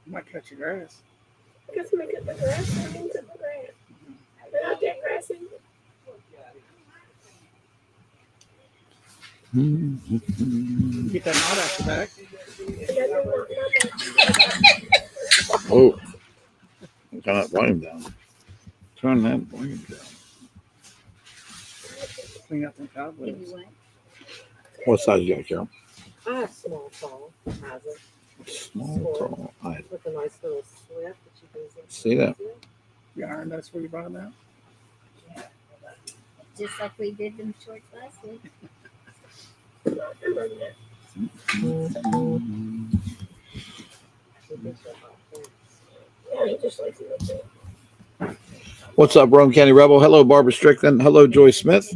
Might cut your grass. Because we cut the grass. I mean, cut the grass. They're not that grass either. Get that knot out your back. Oh, turn that volume down. Turn that volume down. Clean out them cobwebs. What size you got, Carol? I have small, tall. Has it. Small, tall. I With a nice little slip that you can zip. see that. You iron that's where you bought them out? Just like we did them shorts last week. What's up, Rome County Rebel? Hello, Barbara Strickland. Hello, Joy Smith.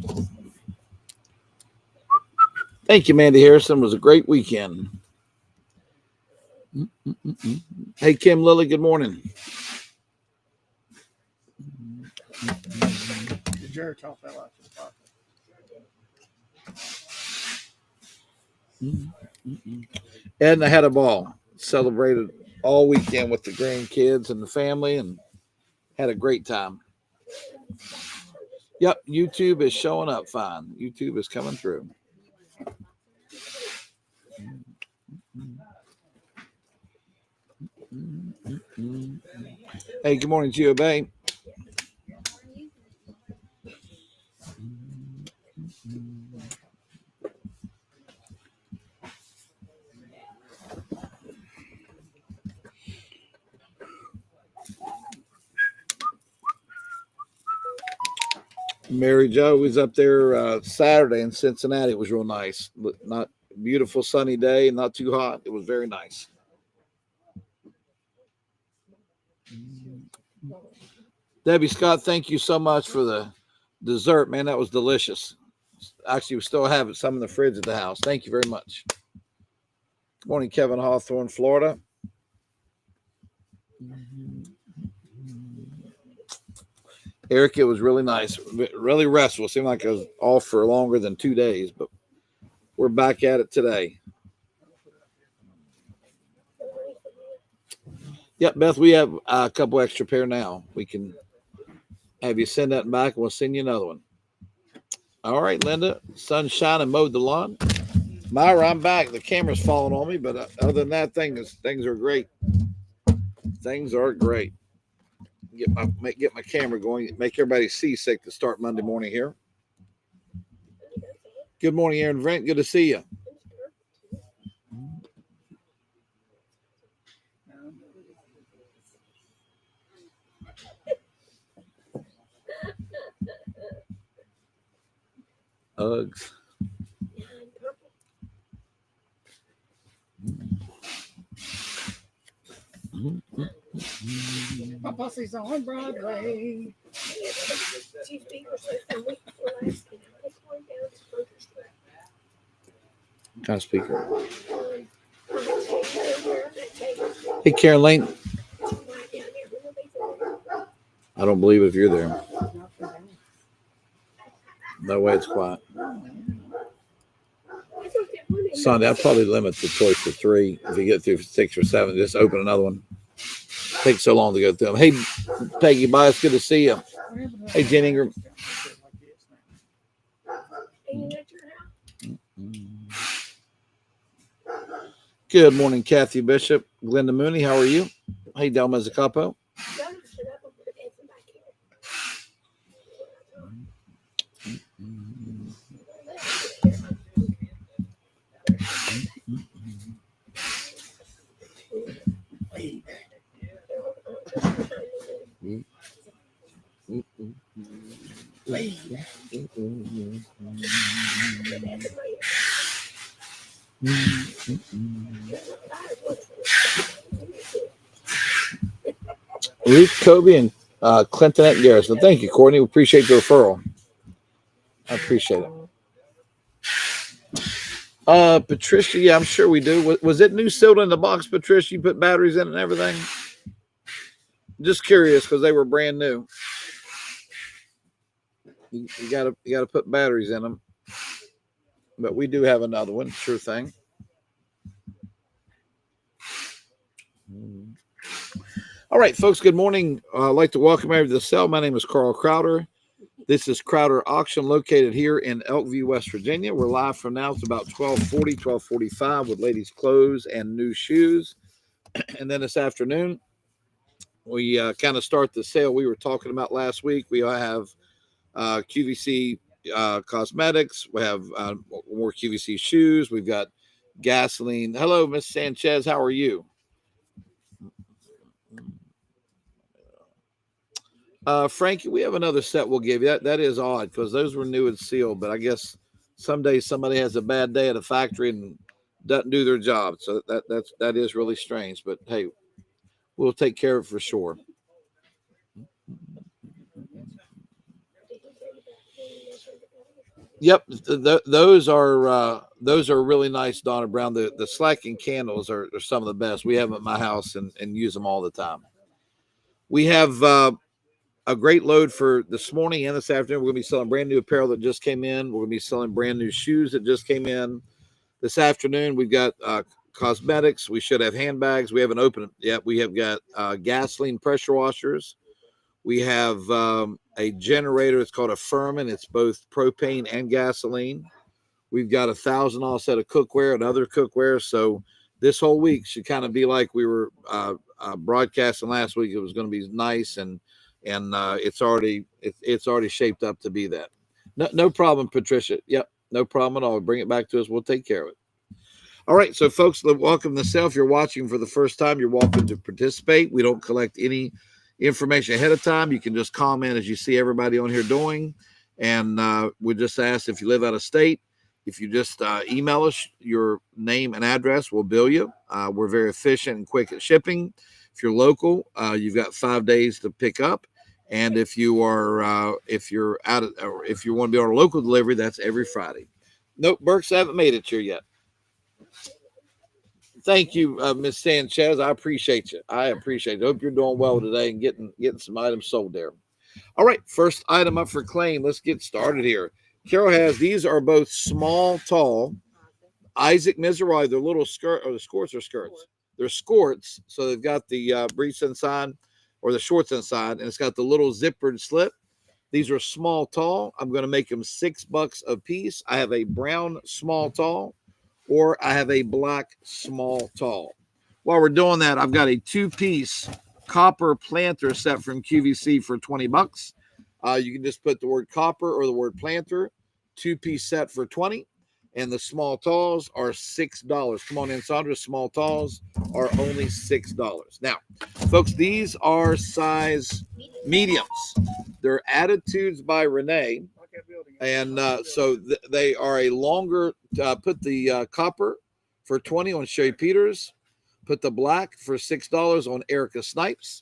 Thank you, Mandy Harrison. It was a great weekend. Hey, Kim Lilly, good morning. The Geritol fell out your pocket. Edna had a ball. Celebrated all weekend with the grandkids and the family and had a great time. Yep, YouTube is showing up fine. YouTube is coming through. Hey, good morning, Gio Bay. Mary Jo was up there Saturday in Cincinnati. It was real nice. Not beautiful sunny day, not too hot. It was very nice. Debbie Scott, thank you so much for the dessert, man. That was delicious. Actually, we still have some in the fridge at the house. Thank you very much. Good morning, Kevin Hawthorne, Florida. Eric, it was really nice, really restful. It seemed like I was off for longer than 2 days, but we're back at it today. Yep, Beth, we have a couple extra pair now. We can have you send that back, and we'll send you another one. All right, Linda, sunshine and mowed the lawn. Myra, I'm back. The camera's falling on me, but other than that, things are great. Things are great. Get my camera going, make everybody seasick to start Monday morning here. Good morning, Aaron Brent. Good to see you. Uggs. My pussy's on Broadway. Kind of speaker. Hey, Karen Lane. I don't believe if you're there. No way, it's quiet. Sunday, I'll probably limit the choice to 3. If you get through 6 or 7, just open another one. Takes so long to go through them. Hey, Peggy Bias, good to see you. Hey, Jen Ingram. Good morning, Kathy Bishop. Glenda Mooney, how are you? Hey, Del Mezzacapo. Ruth Kobe and Clintonette Garrison. Thank you, Courtney. We appreciate the referral. I appreciate it. Patricia, yeah, I'm sure we do. Was it new sealed in the box, Patricia? You put batteries in it and everything? Just curious because they were brand new. You gotta put batteries in them. But we do have another one, sure thing. All right, folks, good morning. I'd like to welcome everybody to the cell. My name is Carl Crowder. This is Crowder Auction located here in Elkview, West Virginia. We're live from now. It's about 12:40, 12:45 with ladies' clothes and new shoes. And then this afternoon, we kind of start the sale we were talking about last week. We have QVC cosmetics. We have more QVC shoes. We've got gasoline. Hello, Miss Sanchez. How are you? Frankie, we have another set we'll give you. That is odd because those were new and sealed, but I guess someday somebody has a bad day at a factory and doesn't do their job. So that is really strange, but hey, we'll take care of it for sure. Yep, those are really nice, Donna Brown. The slacking candles are some of the best. We have them at my house and use them all the time. We have a great load for this morning and this afternoon. We're going to be selling brand new apparel that just came in. We're going to be selling brand new shoes that just came in. This afternoon, we've got cosmetics. We should have handbags. We haven't opened it yet. We have got gasoline pressure washers. We have a generator. It's called a Furman. It's both propane and gasoline. We've got $1,000 set of cookware and other cookware. So this whole week should kind of be like we were broadcasting last week. It was going to be nice, and it's already shaped up to be that. No problem, Patricia. Yep, no problem at all. Bring it back to us. We'll take care of it. All right, so folks, welcome to the sale. If you're watching for the first time, you're welcome to participate. We don't collect any information ahead of time. You can just comment as you see everybody on here doing, and we just ask if you live out of state, if you just email us your name and address, we'll bill you. We're very efficient and quick at shipping. If you're local, you've got 5 days to pick up, and if you are if you want to be on a local delivery, that's every Friday. Nope, Burks, I haven't made it here yet. Thank you, Miss Sanchez. I appreciate you. I hope you're doing well today and getting some items sold there. All right, first item up for claim. Let's get started here. Carol has, these are both small, tall. Isaac Mizrahi, they're little skirt, or the skirts or skirts. They're skirts, so they've got the briefs inside or the shorts inside, and it's got the little zippered slip. These are small, tall. I'm going to make them $6 a piece. I have a brown small, tall, or I have a black small, tall. While we're doing that, I've got a 2-piece copper planter set from QVC for $20. You can just put the word copper or the word planter. 2-piece set for $20. And the small talls are $6. Come on in, Sandra. Small talls are only $6. Now, folks, these are size mediums. They're Attitudes by Renee. And so they are a longer, put the copper for $20 on Sherry Peters. Put the black for $6 on Erica Snipes.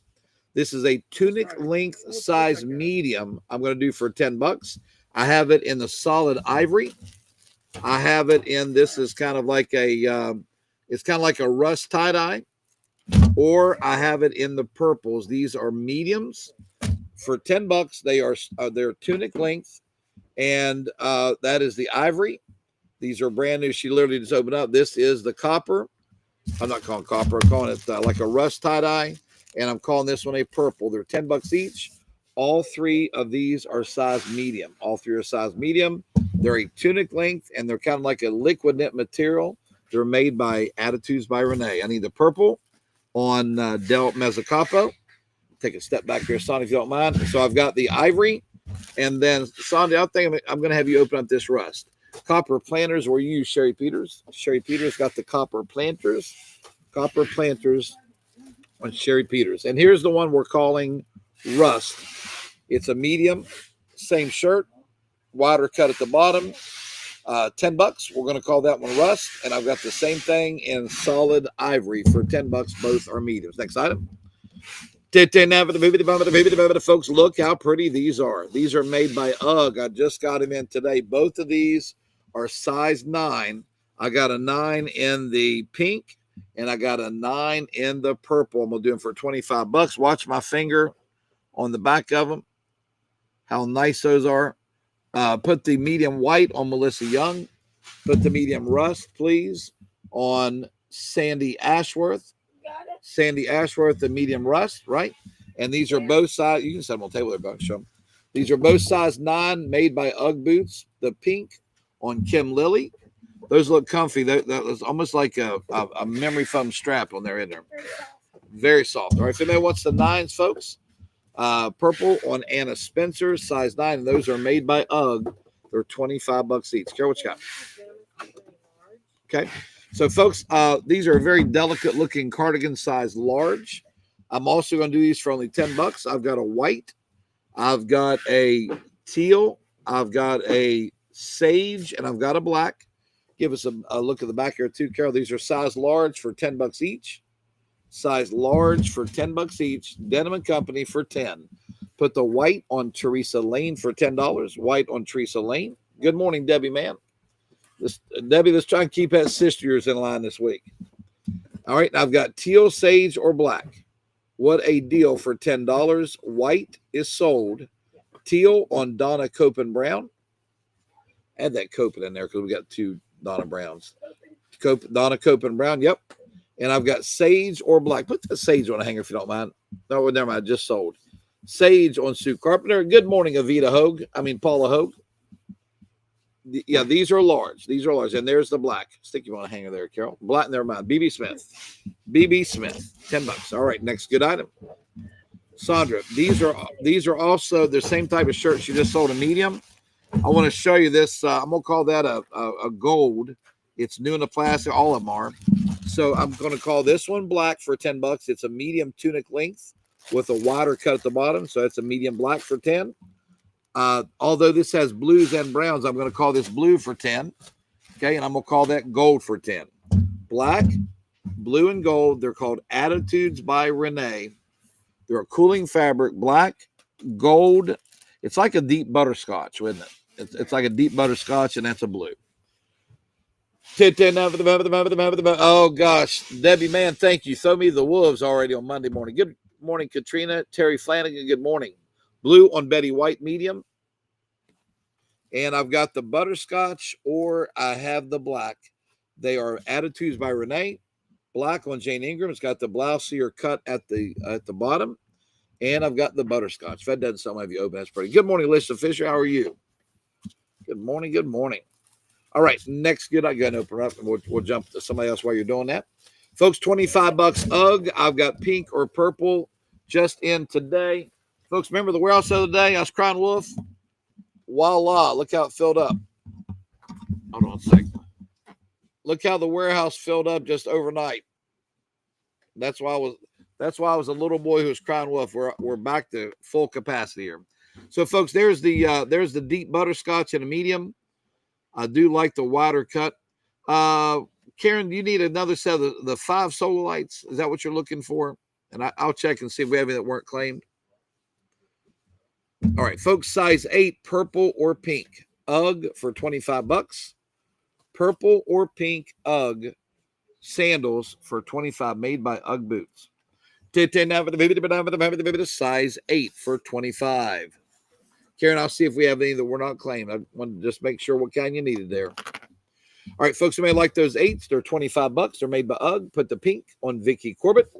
This is a tunic length size medium. I'm going to do for $10. I have it in the solid ivory. I have it in, this is kind of like it's kind of like a rust tie-dye, or I have it in the purples. These are mediums for $10. They're tunic length, and that is the ivory. These are brand new. She literally just opened up. This is the copper. I'm not calling copper. I'm calling it like a rust tie-dye, and I'm calling this one a purple. They're $10 each. All three of these are size medium. All three are size medium. They're a tunic length, and they're kind of like a liquid knit material. They're made by Attitudes by Renee. I need the purple on Del Mezzacapo. Take a step back here, Sonny, if you don't mind. So I've got the ivory, and then, Sonny, I think I'm going to have you open up this rust. Copper planters, or you use Sherry Peters. Sherry Peters got the copper planters. Copper planters on Sherry Peters. And here's the one we're calling rust. It's a medium, same shirt, wider cut at the bottom, $10. We're going to call that one rust. And I've got the same thing in solid ivory for $10. Both are mediums. Next item. Folks, look how pretty these are. These are made by UGG. I just got them in today. Both of these are size 9. I got a 9 in the pink, and I got a 9 in the purple. I'm going to do them for $25. Watch my finger on the back of them. How nice those are. Put the medium white on Melissa Young. Put the medium rust, please, on Sandy Ashworth. Got it. Sandy Ashworth, the medium rust, right? And these are both size. You can set them on the table there, Buck. Show 'em. These are both size 9, made by UGG Boots. The pink on Kim Lily. Those look comfy. That was almost like a memory foam strap on there in there. Very soft. All right, if anybody wants the 9s, folks, purple on Anna Spencer, size 9. And those are made by UGG. They're $25 each. Carol, what you got? Okay. So, folks, these are very delicate looking cardigan size large. I'm also going to do these for only $10. I've got a white. I've got a teal. I've got a sage, and I've got a black. Give us a look at the back here too, Carol. These are size large for $10 each. Size large for $10 each. Denim & Company for $10. Put the white on Teresa Lane for $10. White on Teresa Lane. Good morning, Debbie, man. Debbie, let's try and keep that sister yours in line this week. All right, I've got teal, sage, or black. What a deal for $10. White is sold. Teal on Donna Copen Brown. Add that Copen in there because we got 2 Donna Browns. Donna Copen Brown, yep. And I've got sage or black. Put the sage on a hanger if you don't mind. No, never mind. Just sold. Sage on Sue Carpenter. Good morning, Paula Hogue. Yeah, these are large. These are large. And there's the black. Stick you on a hanger there, Carol. Black, never mind. BB Smith. BB Smith. $10. All right, next good item. Sandra, these are also the same type of shirts you just sold a medium. I want to show you this. I'm going to call that a gold. It's new in the plastic. All of them are. So I'm going to call this one black for $10. It's a medium tunic length with a wider cut at the bottom. So it's a medium black for 10. Although this has blues and browns, I'm going to call this blue for 10. Okay, and I'm going to call that gold for 10. Black, blue, and gold. They're called Attitudes by Renee. They're a cooling fabric. Black, gold. It's like a deep butterscotch, isn't it? It's like a deep butterscotch, and that's a blue. Oh, gosh. Debbie, man, thank you. Throw me the wolves already on Monday morning. Good morning, Katrina. Terry Flanagan, good morning. Blue on Betty White, medium. And I've got the butterscotch, or I have the black. They are Attitudes by Renee. Black on Jane Ingram. It's got the blousier cut at the bottom. And I've got the butterscotch. If that doesn't sound like you open, that's pretty. Good morning, Lisa Fisher. How are you? Good morning. Good morning. All right. Next good. I got to open up, and we'll jump to somebody else while you're doing that. Folks, $25 UGG. I've got pink or purple just in today. Folks, remember the warehouse the other day? I was crying wolf. Voila. Look how it filled up. Hold on a second. Look how the warehouse filled up just overnight. That's why I was a little boy who was crying wolf. We're back to full capacity here. So, folks, there's the deep butterscotch in a medium. I do like the wider cut. Karen, do you need another set of the 5 solar lights? Is that what you're looking for? And I'll check and see if we have any that weren't claimed. All right, folks, size 8, purple or pink. UGG for $25. Purple or pink UGG sandals for $25, made by UGG Boots. Size 8 for $25. Karen, I'll see if we have any that were not claimed. I wanted to just make sure what kind you needed there. All right, folks, you may like those 8s. They're $25. They're made by UGG. Put the pink on Vicky Corbett.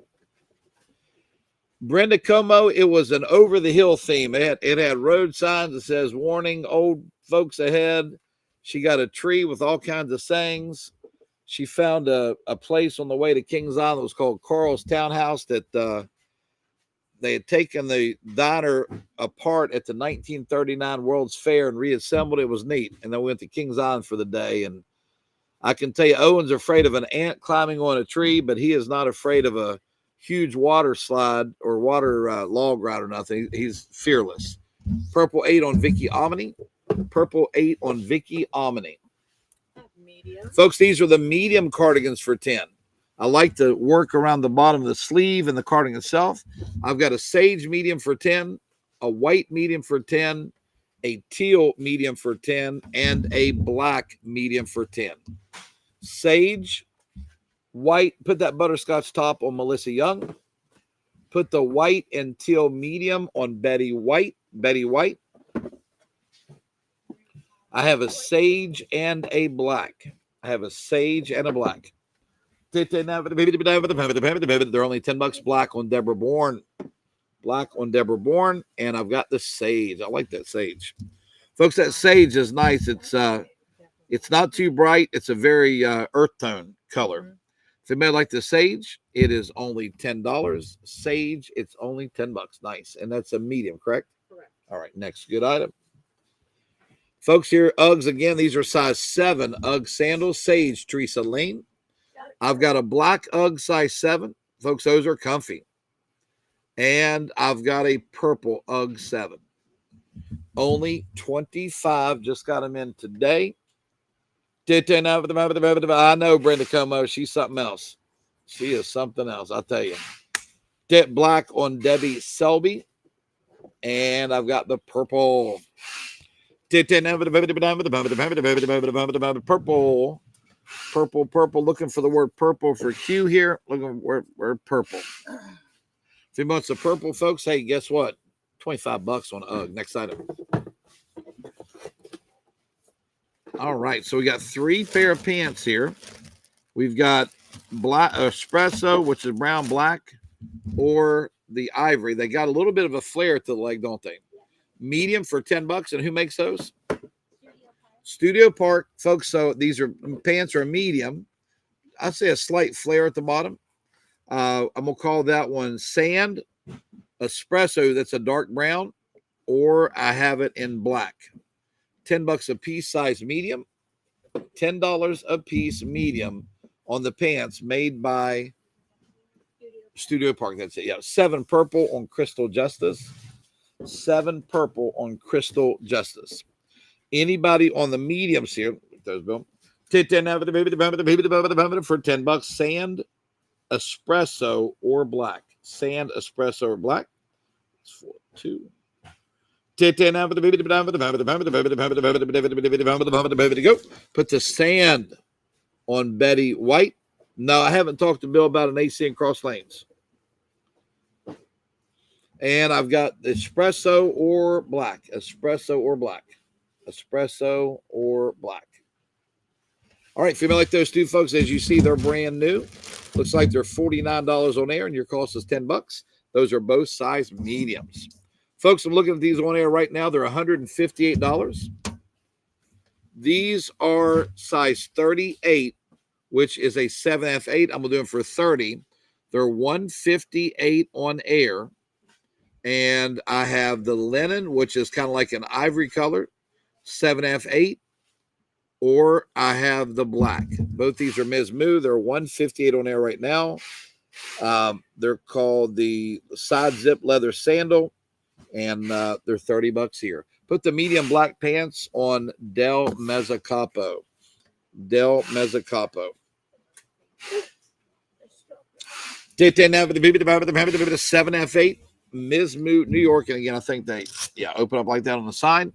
Brenda Como, it was an over-the-hill theme. It had road signs that says, warning, old folks ahead. She got a tree with all kinds of sayings. She found a place on the way to Kings Island that was called Carl's Townhouse that they had taken the diner apart at the 1939 World's Fair and reassembled. It was neat. And then we went to Kings Island for the day. And I can tell you, Owen's afraid of an ant climbing on a tree, but he is not afraid of a huge water slide or water log ride or nothing. He's fearless. Purple 8 on Vicky Omni. Purple 8 on Vicky Omni. Medium. Folks, these are the medium cardigans for 10. I like to work around the bottom of the sleeve and the cardigan itself. I've got a sage medium for 10, a white medium for 10, a teal medium for 10, and a black medium for 10. Sage, white, put that butterscotch top on Melissa Young. Put the white and teal medium on Betty White. I have a sage and a black. I have a sage and a black. They're only $10 black on Deborah Bourne. Black on Deborah Bourne. And I've got the sage. I like that sage. Folks, that sage is nice. It's not too bright. It's a very earth tone color. If anybody like the sage, it is only $10. Sage, it's only $10. Nice. And that's a medium, correct? Correct. All right, next good item. Folks, here, Uggs again. These are size 7 Ugg sandals. Sage, Teresa Lane. I've got a black Ugg size 7. Folks, those are comfy. And I've got a purple Ugg 7. Only 25. Just got them in today. I know Brenda Como. She's something else. She is something else, I'll tell you. Jet black on Debbie Selby. And I've got the purple. Purple. Looking for the word purple for Q here. Looking for word purple. If you want the purple, folks, hey, guess what? $25 on UGG. Next item. All right, so we got 3 pair of pants here. We've got black espresso, which is brown black, or the ivory. They got a little bit of a flare to the leg, don't they? Medium for $10. And who makes those? Studio Park, folks. So these are pants are medium. I'd say a slight flare at the bottom. I'm gonna call that one sand espresso. That's a dark brown, or I have it in black. $10 a piece, size medium. $10 a piece, medium, on the pants made by Studio Park. That's it. Yeah, 7 purple on Crystal Justice. 7 purple on Crystal Justice. Anybody on the mediums here? Those Bill. For $10, sand, espresso, or black. Sand, espresso, or black. It's 4, 2. Go. Put the sand on Betty White. No, I haven't talked to Bill about an AC and cross lanes. And I've got espresso or black. Espresso or black. Espresso or black. All right, if you like those two, folks, as you see, they're brand new. Looks like they're $49 on air, and your cost is $10. Those are both size mediums. Folks, I'm looking at these on air right now. They're $158. These are size 38, which is a 7F8. I'm going to do them for $30. They're $158 on air. And I have the linen, which is kind of like an ivory color, 7F8. Or I have the black. Both these are Ms. Moo. They're $158 on air right now. They're called the side zip leather sandal. And they're $30 here. Put the medium black pants on Del Mezzacapo. Del Mezzacapo. 7F8, Ms. Moo, New York. And again, I think they, open up like that on the side.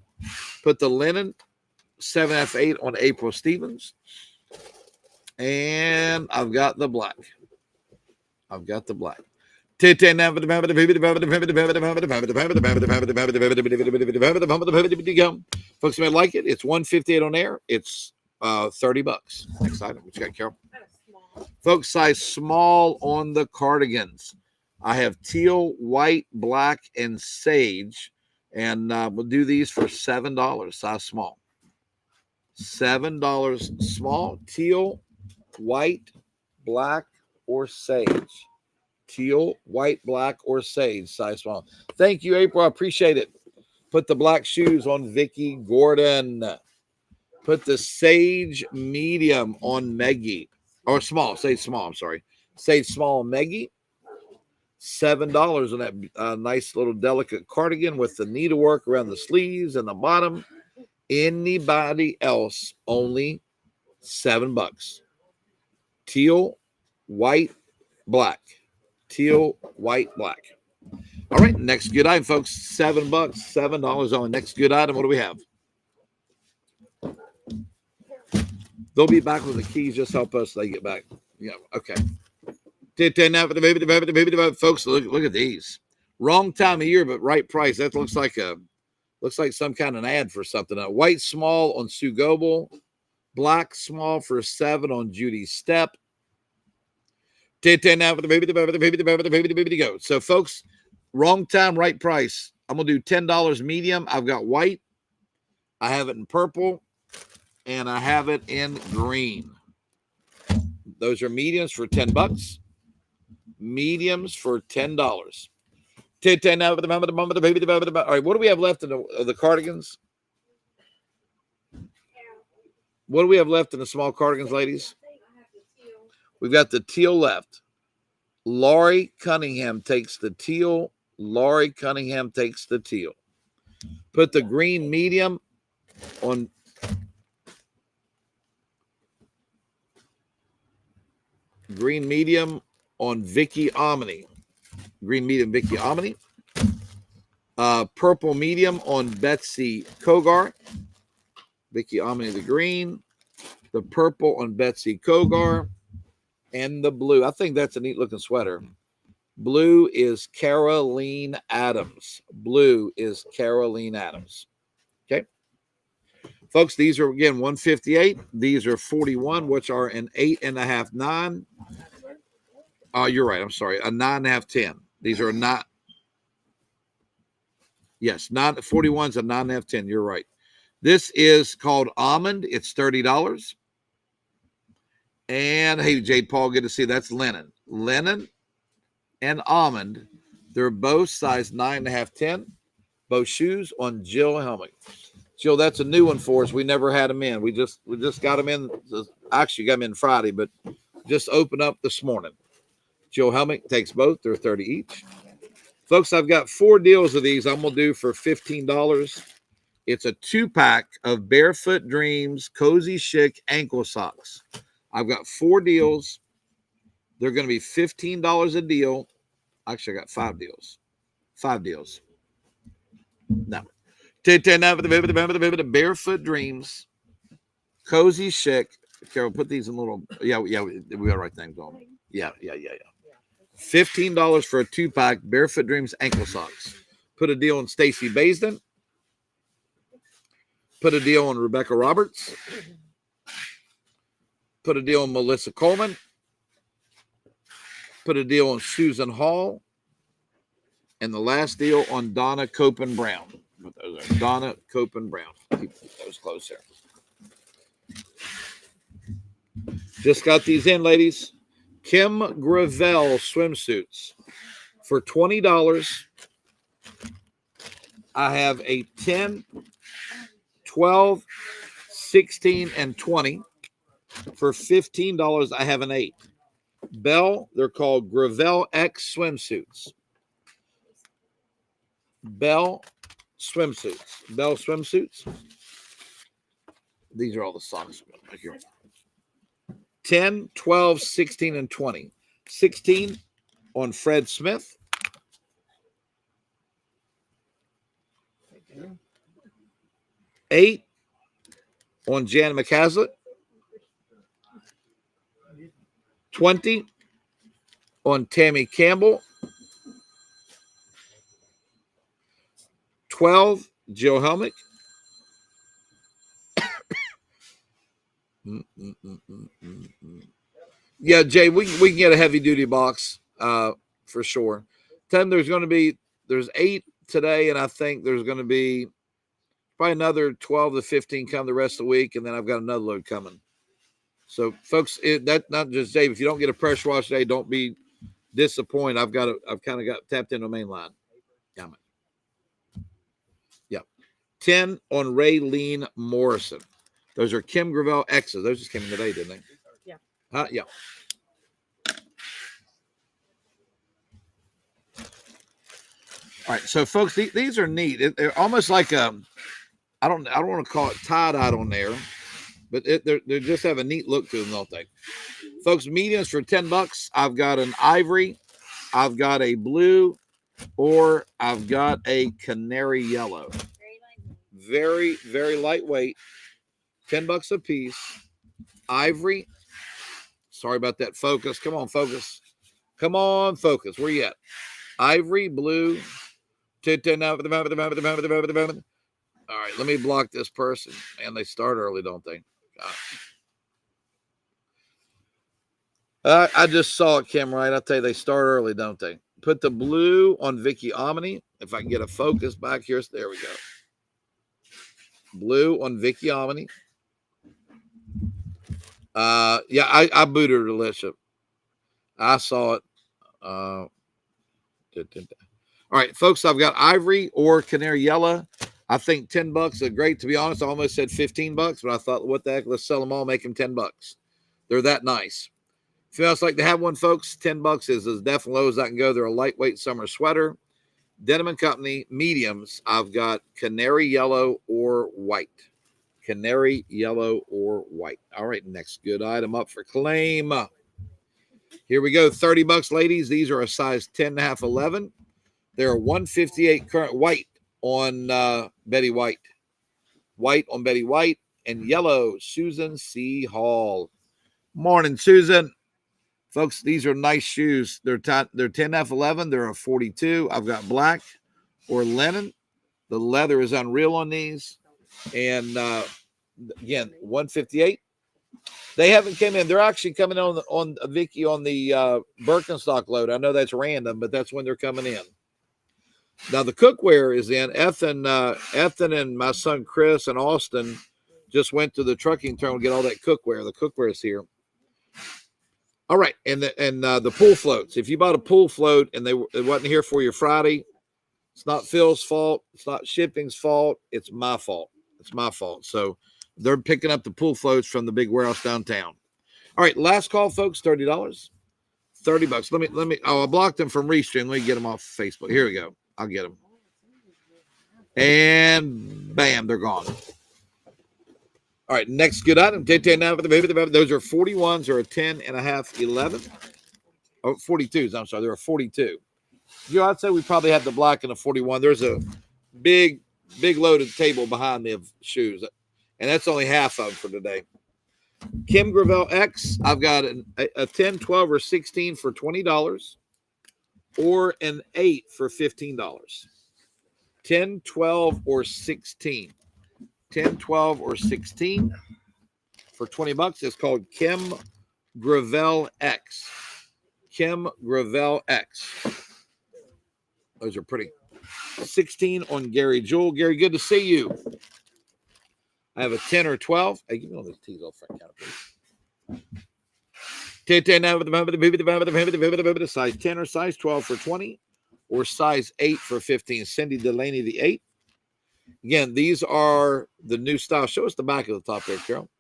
Put the linen, 7F8 on April Stevens. And I've got the black. Folks, may like it. It's $158 on air. It's $30. Next item. What you got, Carol? Folks, size small on the cardigans. I have teal, white, black, and sage. And we'll do these for $7. Size small. $7 small. Teal, white, black, or sage. Teal, white, black, or sage, size small. Thank you, April. I appreciate it. Put the black shoes on Vicky Gordon. Put the sage medium on Meggie. Or small, sage small, I'm sorry. Sage small on Meggie. $7 on that nice little delicate cardigan with the needlework around the sleeves and the bottom. Anybody else, only $7. Teal, white, black. Teal, white, black. All right, next good item, folks. $7, $7 on. Next good item. What do we have? They'll be back with the keys. Just help us. They get back. Yeah. Okay. Folks, look at these. Wrong time of year, but right price. That looks like a Looks like some kind of an ad for something. A white small on Sue Goebel. Black small for 7 on Judy Step. 10 now for the baby to go. So, folks, wrong time, right price. I'm going to do $10 medium. I've got white. I have it in purple. And I have it in green. Those are mediums for $10. Mediums for $10. 10 now for the moment. All right, what do we have left in the cardigans? What do we have left in the small cardigans, ladies? We've got the teal left. Laurie Cunningham takes the teal. Laurie Cunningham takes the teal. Put the green medium on. Green medium on Vicky Omni. Green medium, Vicky Omni. Purple medium on Betsy Kogar. Vicky Omni, the green. The purple on Betsy Kogar. And the blue. I think that's a neat looking sweater. Blue is Caroline Adams. Blue is Caroline Adams. Okay. Folks, these are, again, 158. These are 41, which are an 8.5, 9. You're right. I'm sorry. A 9.5, 10. These are not. Yes, 41's a 9.5, 10. You're right. This is called Almond. It's $30. And hey, J. Paul, good to see you. That's linen. Linen and almond. They're both size 9.5, 10. Both shoes on Jill Helmick. Jill, that's a new one for us. We never had them in. We just got them in. Actually, got them in Friday, but just opened up this morning. Jill Helmick takes both. They're 30 each. Folks, I've got 4 deals of these I'm going to do for $15. It's a 2-pack of Barefoot Dreams Cozy Chic ankle socks. I've got 4 deals. They're going to be $15 a deal. Actually, I got 5 deals. 5 deals. No. The Barefoot Dreams Cozy Chic. Carol, put these in little. Yeah, we got the right things on. Yeah. $15 for a 2-pack Barefoot Dreams ankle socks. Put a deal on Stacy Baisden. Put a deal on Rebecca Roberts. Put a deal on Melissa Coleman. Put a deal on Susan Hall. And the last deal on Donna Copen Brown. Those are Donna Copen Brown. Keep those close there. Just got these in, ladies. Kim Gravel swimsuits for $20. I have a 10, 12, 16, and 20. For $15, I have an 8. Bell, they're called Gravel X swimsuits. Bell swimsuits. These are all the socks right here. 10, 12, 16, and 20. 16 on Fred Smith. 8 on Jan McCaslett. 20 on Tammy Campbell. 12, Jill Helmick. Yeah, Jay, we can get a heavy duty box for sure. 10, there's 8 today, and I think there's going to be probably another 12 to 15 come the rest of the week, and then I've got another load coming. So, folks, that not just Dave. If you don't get a pressure wash today, don't be disappointed. I've kind of got tapped into the main line. Yeah. 10 on Raylene Morrison. Those are Kim Gravel X's. Those just came in today, didn't they? Yeah. Yeah. All right, so folks, these are neat. They're almost like I don't want to call it tie-dyed on there, but they just have a neat look to them, don't they? Folks, mediums for $10. I've got an ivory, I've got a blue, or I've got a canary yellow. Very, very lightweight. $10 a piece. Ivory. Sorry about that. Focus. Come on, focus. Come on, focus. Where you at? Ivory, blue. 10 now for the moment. All right, let me block this person. And they start early, don't they? I just saw it, Kim, right? I'll tell you, they start early, don't they? Put the blue on Vicky Omni. If I can get a focus back here. There we go. Blue on Vicky Omni. Yeah, I booted her, Alicia. I saw it. All right, folks, I've got Ivory or Canary Yellow. I think $10 are great. To be honest, I almost said $15, but I thought, what the heck? Let's sell them all, make them $10. They're that nice. If you else like to have one, folks, $10 is as definitely low as I can go. They're a lightweight summer sweater. Denim & Company mediums. I've got Canary Yellow or White. Canary Yellow or White. All right, next good item up for claim. Here we go. $30, ladies. These are a size 10.5, 11. They're a 158 current white on Betty White. White on Betty White and yellow, Susan C. Hall. Morning, Susan. Folks, these are nice shoes. They're 10.5, 11. They're a 42. I've got black or linen. The leather is unreal on these. And again, 158. They haven't come in. They're actually coming on Vicky on the Birkenstock load. I know that's random, but that's when they're coming in. Now the cookware is in. Ethan and my son Chris and Austin just went to the trucking terminal to get all that cookware. The cookware is here. All right, and the pool floats. If you bought a pool float and it wasn't here for you Friday, it's not Phil's fault. It's not shipping's fault. It's my fault. It's my fault. So they're picking up the pool floats from the big warehouse downtown. All right, last call, folks. $30. $30. Let me. Oh, I blocked them from Restream. Let me get them off Facebook. Here we go. I'll get them. And bam, they're gone. All right, next good item. Those are 41s or a 10.5, 11. Oh, 42s. I'm sorry, they're a 42. I'd say we probably have the black and a 41. There's a big loaded table behind me of shoes, and that's only half of them for today. Kim Gravel X. I've got a 10, 12, or 16 for $20, or an 8 for $15. 10, 12, or 16. 10, 12, or 16 for $20. It's called Kim Gravel X. Kim Gravel X. Those are pretty. 16 on Gary Jewell. Gary, good to see you. I have a 10 or 12. Hey, give me all those tees off front counter, please. Size 10 or size 12 for 20, or size 8 for 15. Cindy Delaney, the 8. Again, these are the new style. Show us the back of the top there, Carol.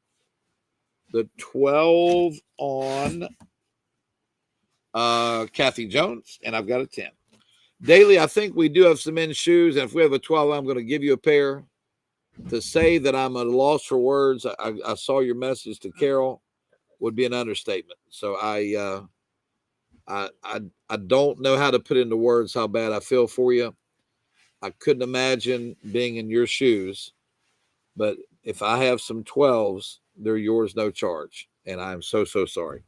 The 12 on Kathy Jones, and I've got a 10. Daily, I think we do have some men's shoes, and if we have a 12, I'm going to give you a pair. To say that I'm at a loss for words, I saw your message to Carol, would be an understatement. So I don't know how to put into words how bad I feel for you. I couldn't imagine being in your shoes, but if I have some 12s, they're yours, no charge. And I'm so sorry.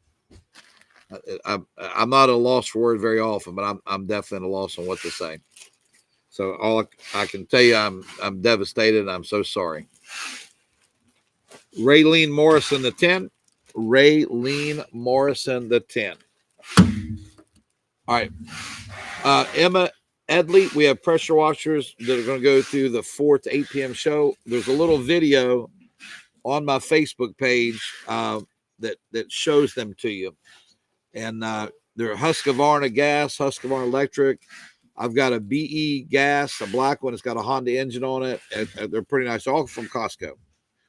I'm not at a loss for words very often, but I'm definitely at a loss on what to say. So all I can tell you, I'm devastated, and I'm so sorry. Raylene Morrison, the 10. Raylene Morrison, the 10. All right. Emma Edley, we have pressure washers that are going to go through the 4 to 8 p.m. show. There's a little video on my Facebook page that shows them to you. And they're Husqvarna gas, Husqvarna electric. I've got a BE gas, a black one. It's got a Honda engine on it. They're pretty nice, all from Costco.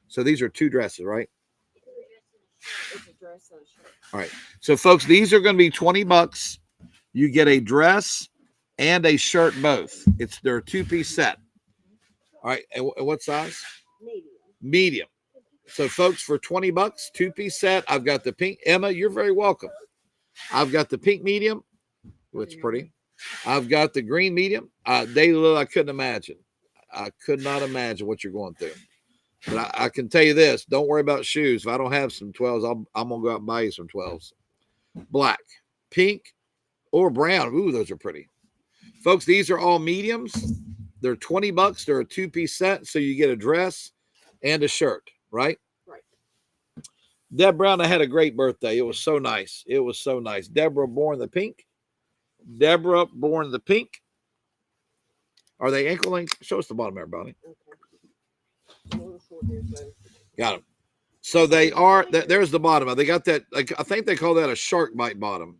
So these are 2 dresses, right? It's a dress and a shirt. All right. So, folks, these are going to be $20. You get a dress and a shirt both. They're a 2-piece set. All right. And what size? Medium. So, folks, for $20, 2-piece set. I've got the pink. Emma, you're very welcome. I've got the pink medium. It's pretty. I've got the green medium. Daily, I couldn't imagine. I could not imagine what you're going through. But I can tell you this. Don't worry about shoes. If I don't have some 12s, I'm going to go out and buy you some 12s. Black, pink, or brown. Ooh, those are pretty. Folks, these are all mediums. They're $20. They're a 2-piece set, so you get a dress and a shirt, right? Right. Deb Brown, I had a great birthday. It was so nice. It was so nice. Deborah born the pink. Deborah born the pink. Are they ankle length? Show us the bottom there, Bonnie. Okay. A little short here, so. Got them. So they are. There's the bottom. They got that. Like I think they call that a shark bite bottom.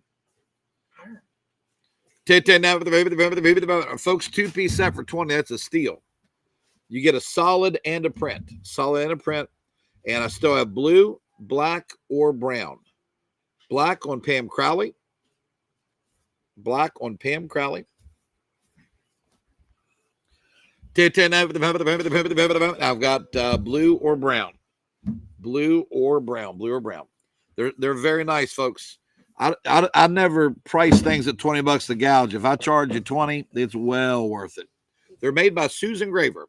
Folks, 2-piece set for 20. That's a steal. You get a solid and a print. Solid and a print. And I still have blue, black, or brown. Black on Pam Crowley. Black on Pam Crowley. I've got blue or brown. Blue or brown. Blue or brown. They're very nice, folks. I never price things at $20 to gouge. If I charge you 20, it's well worth it. They're made by Susan Graver.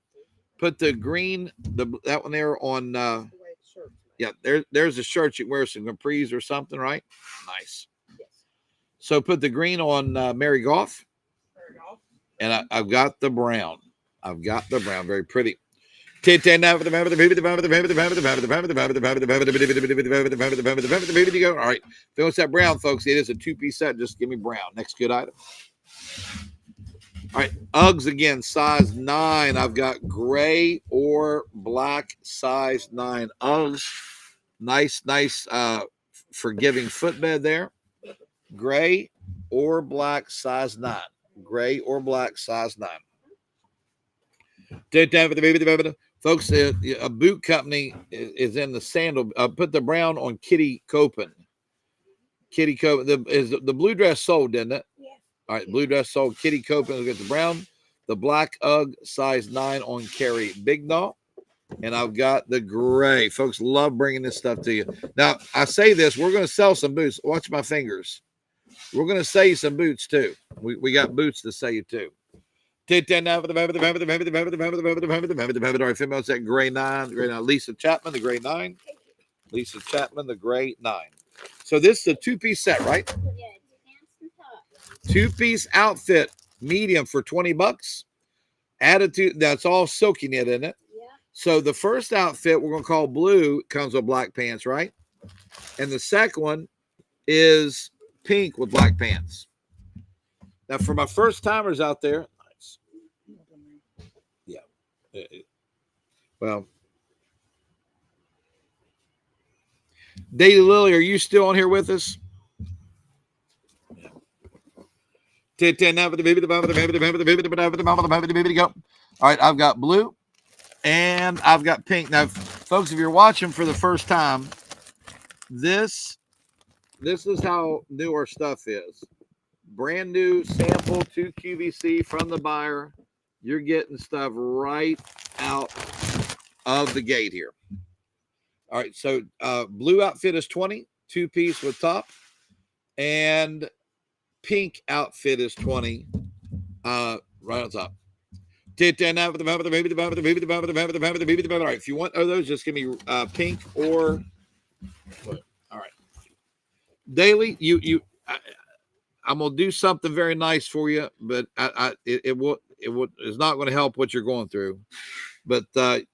Put the green, that one there on. Yeah, there's a shirt you can wear, some capris or something, right? Nice. Yes. So put the green on Mary Goff, and I've got the brown. I've got the brown, very pretty. You go. All right. If it's that brown, folks, it is a 2-piece set. Just give me brown. Next good item. All right. Uggs again, size 9. I've got gray or black, size 9 Uggs. Nice, forgiving footbed there. Gray or black, size 9. Gray or black, size 9. Folks, a boot company is in the sandal. Put the brown on Kitty Copen. Kitty Copen. The blue dress sold, didn't it? Yeah. All right, blue dress sold. Kitty Copen will get the brown. The black Ugg, size 9 on Carrie Bignaw. And I've got the gray. Folks love bringing this stuff to you. Now, I say this. We're going to sell some boots. Watch my fingers. We're going to sell you some boots, too. We got boots to sell you, too. All right, female, it's that gray 9. Lisa Chapman, the gray 9. Lisa Chapman, the gray 9. So this is a 2-piece set, right? Yeah, pants and top. 2-piece outfit, medium for $20. Attitude, that's all silky knit in it. Yeah. So the first outfit we're going to call blue comes with black pants, right? And the second one is pink with black pants. Now, for my first timers out there, well, Daily Lily, are you still on here with us? All right, I've got blue and I've got pink. Now, folks, if you're watching for the first time, this is how new our stuff is. Brand new sample to QVC from the buyer. You're getting stuff right out of the gate here. All right, so blue outfit is 20, 2-piece with top, and pink outfit is 20, right on top. All right, if you want those, just give me pink or. All right, Daily, I'm gonna do something very nice for you, but it's not going to help what you're going through. But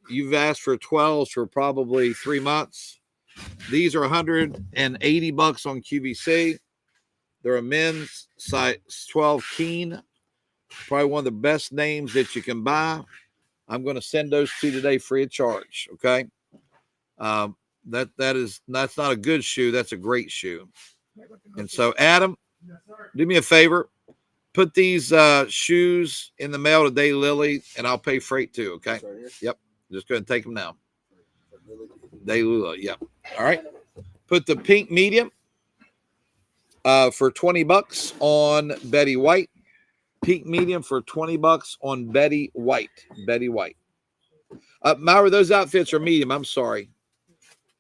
you've asked for 12s for probably 3 months. These are $180 on QVC. They're a men's size 12 Keen. Probably one of the best names that you can buy. I'm going to send those to you today free of charge. Okay. That's not a good shoe. That's a great shoe. And so, Adam, do me a favor. Put these shoes in the mail to Daily Lily, and I'll pay freight too, okay? Yep. Just go ahead and take them now. Daily Lily, yep. All right. Put the pink medium for $20 on Betty White. Pink medium for $20 on Betty White. Betty White. Myra, those outfits are medium. I'm sorry.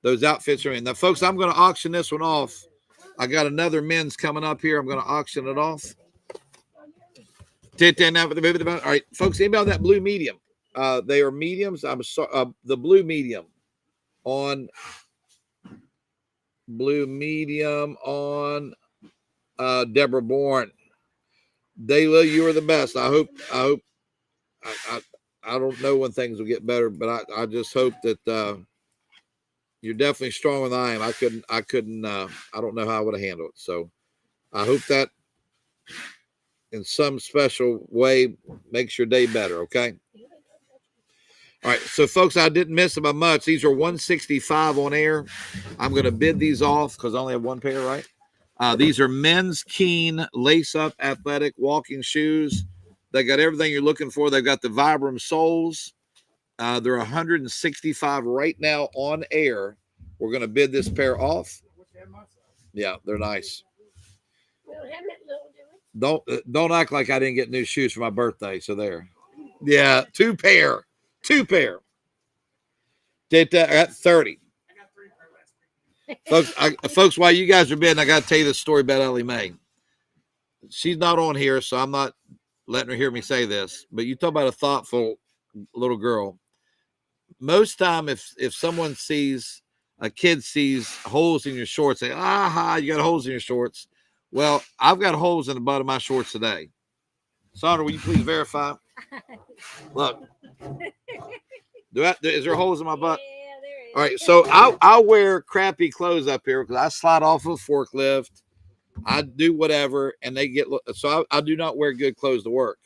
Those outfits are in. Now, folks, I'm going to auction this one off. I got another men's coming up here. I'm going to auction it off. All right, folks, anybody on that blue medium? They are mediums. I'm sorry, the blue medium on Deborah Bourne. Dayla, you are the best. I hope I don't know when things will get better, but I just hope that you're definitely stronger than I am. I couldn't. I don't know how I would have handled it. So I hope that in some special way makes your day better. Okay. All right, so folks, I didn't miss them by much. These are 165 on air. I'm going to bid these off because I only have one pair, right? These are men's Keen lace-up athletic walking shoes. They got everything you're looking for. They've got the Vibram soles. They're 165 right now on air. We're going to bid this pair off. Yeah, they're nice. We don't have that little, do we? Don't act like I didn't get new shoes for my birthday. So there. Yeah, two pair. Did that at 30. Folks, while you guys are bidding, I got to tell you the story about Ellie Mae. She's not on here, so I'm not letting her hear me say this. But you talk about a thoughtful little girl. Most time, if someone sees a kid sees holes in your shorts, say, "Aha, you got holes in your shorts." Well, I've got holes in the butt of my shorts today. Sandra, will you please verify? Look. Is there holes in my butt? Yeah, there is. All right, so I'll wear crappy clothes up here because I slide off of a forklift. I do whatever, and they get so I do not wear good clothes to work.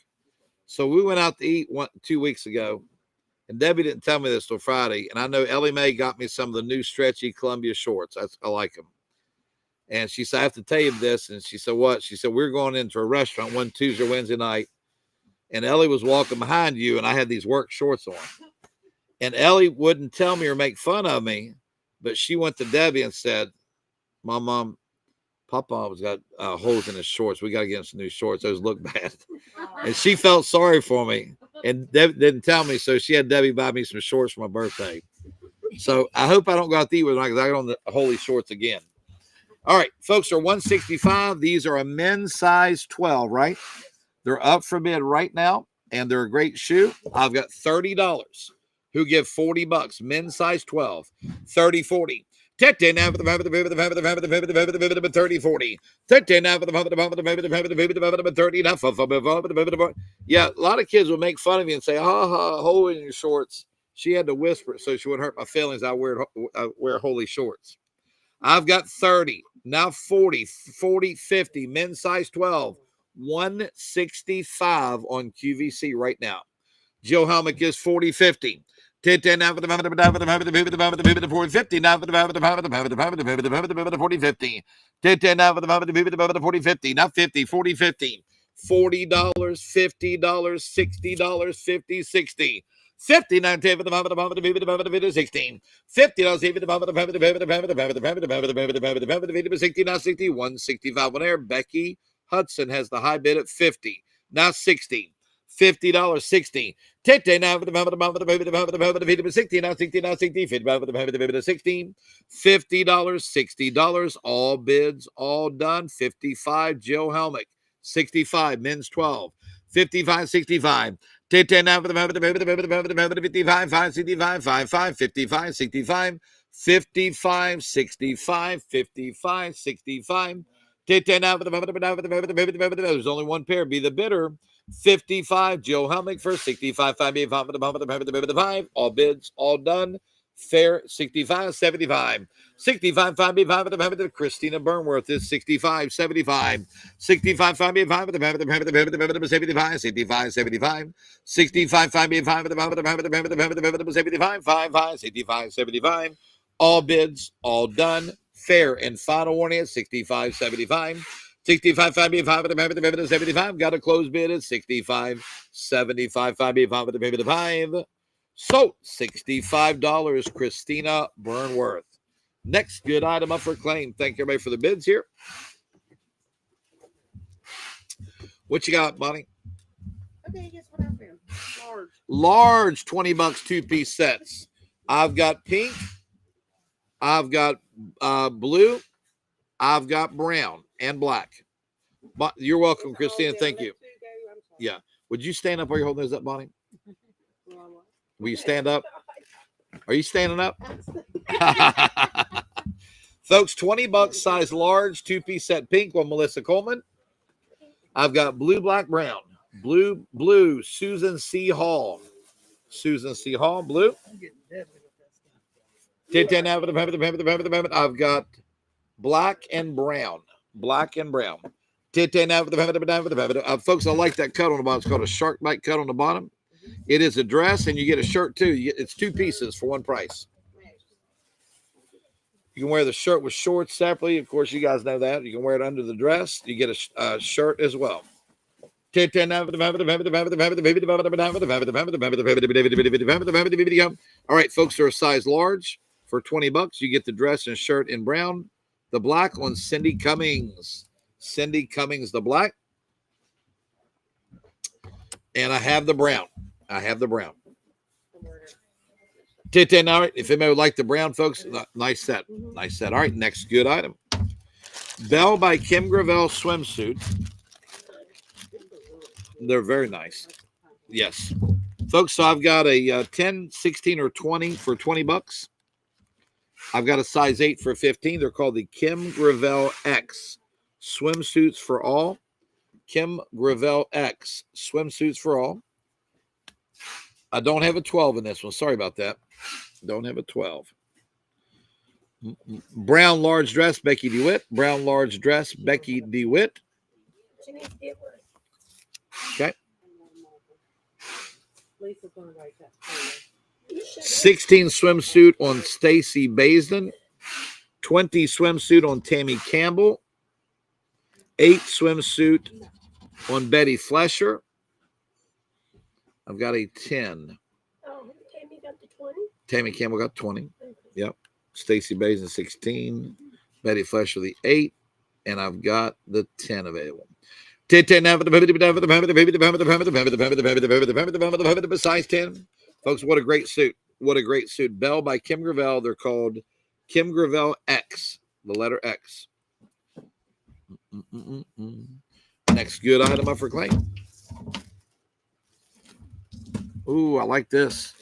So we went out to eat 2 weeks ago, and Debbie didn't tell me this till Friday. And I know Ellie Mae got me some of the new stretchy Columbia shorts. I like them. And she said, "I have to tell you this." And she said, "What?" She said, "We're going into a restaurant one Tuesday or Wednesday night, and Ellie was walking behind you, and I had these work shorts on." And Ellie wouldn't tell me or make fun of me, but she went to Debbie and said, Mom, Papa's got holes in his shorts. We got to get him some new shorts. Those look bad." And she felt sorry for me and didn't tell me. So she had Debbie buy me some shorts for my birthday. So I hope I don't go out to eat with her because I got on the holy shorts again. All right, folks, are 165. These are a men's size 12, right? They're up for bid right now, and they're a great shoe. I've got $30. Who give $40? Men's size 12, 30, 40. 30 now for the 30, 40. 30 now for the 30 now for yeah, a lot of kids will make fun of you and say, "Ha ha, hole in your shorts." She had to whisper it so she wouldn't hurt my feelings. I wear holy shorts. I've got 30, now 40, 50, men's size 12, 165 on QVC right now. Joe Helmick is 40, 50. 10 now for the 40, 50 now for the 40, 50. 10 now for the 40, 50. Now 50, 40, 50. $40, $50, $60, 50, 60. 59 for the 16. $50 60 now 60 165 on air. Becky Hudson has the high bid at 50. Now 60. $50 60. 10 now for the 60 now 60 now 60 $50 16. $50 $60 all bids all done. 55 Joe Helmick. 65 men's 12. 55 65. 10 now for the 55 5 65 5 5 55 65 55 65 55 65. 10 now for the there's only one pair. Be the bidder. 55 Joe Helmick for 65 5 all bids all done. Fair 65 75 65 5 Christina Burnworth is 65 75 65 5 75 65 75 65 5 65 75 all bids all done. Fair and final warning at 65 75 65 75 got a closed bid at 65 75 5 so $65 Christina Burnworth. Next good item up for claim. Thank you everybody for the bids here. What you got, Bonnie? Okay, guess what I found? Large $20 two-piece sets. I've got pink. I've got blue. I've got brown and black. You're welcome, Christina. Thank you. Yeah. Would you stand up while you're holding those up, Bonnie? Will you stand up? Are you standing up? Folks, $20 size large two-piece set pink on Melissa Coleman. I've got blue, black, brown. Blue, Susan C. Hall. Susan C. Hall, blue. I'm getting deadly with that stuff. I've got black and brown. Black and brown. Folks, I like that cut on the bottom. It's called a shark bite cut on the bottom. It is a dress, and you get a shirt too. It's 2 pieces for one price. You can wear the shirt with shorts separately. Of course, you guys know that. You can wear it under the dress. You get a shirt as well. All right, folks, they're a size large for $20. You get the dress and shirt in brown. The black on Cindy Cummings. Cindy Cummings, the black. And I have the brown. If anybody would like the brown, folks, nice set. Nice set. All right, next good item. Belle by Kim Gravel swimsuit. They're very nice. Yes. Folks, so I've got a 10, 16, or 20 for $20. I've got a size 8 for 15. They're called the Kim Gravel X swimsuits for all. Kim Gravel X swimsuits for all. I don't have a 12 in this one. Sorry about that. Don't have a 12. Brown large dress, Becky DeWitt. Brown large dress, Becky DeWitt. Okay. 16 swimsuit on Stacy Baisden. 20 swimsuit on Tammy Campbell. 8 swimsuit on Betty Flesher. I've got a 10. Oh, Tammy got the 20? Tammy Campbell got 20. Yep. Stacy Baisden 16. Betty Flesher the 8. And I've got the 10 available. Size 10. Folks, what a great suit. What a great suit. Belle by Kim Gravel. They're called Kim Gravel X. The letter X. Next good item up for claim. Ooh, I like this.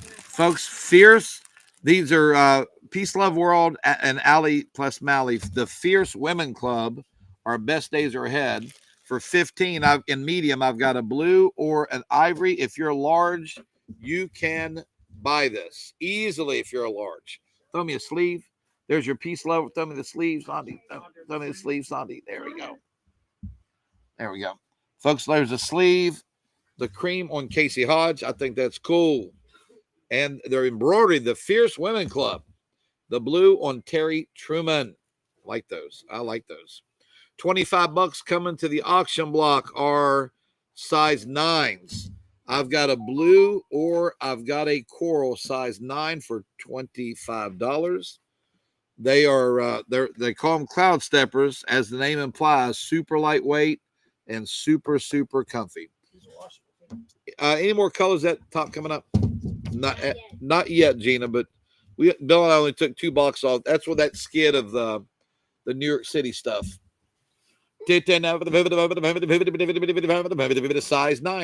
Folks, Fierce. These are Peace Love World and Allie plus Mally. The Fierce Women Club. Our best days are ahead. For 15, in medium, I've got a blue or an ivory. If you're large, you can buy this easily if you're a large. Throw me a sleeve. There's your Peace Love. Throw me the sleeves, Sandy. Throw me the sleeves, Sandy. There we go. There we go. Folks, there's a sleeve. The cream on Casey Hodge. I think that's cool. And they're embroidered. The Fierce Women Club. The blue on Terry Truman. Like those. I like those. $25 coming to the auction block are size 9s. I've got a blue or I've got a coral size 9 for $25. They are they call them cloud steppers, as the name implies, super lightweight and super comfy. Any more colors at top coming up? Not yet, Gina, but Bill and I only took 2 boxes off. That's what that skid of the New York City stuff. Size 9,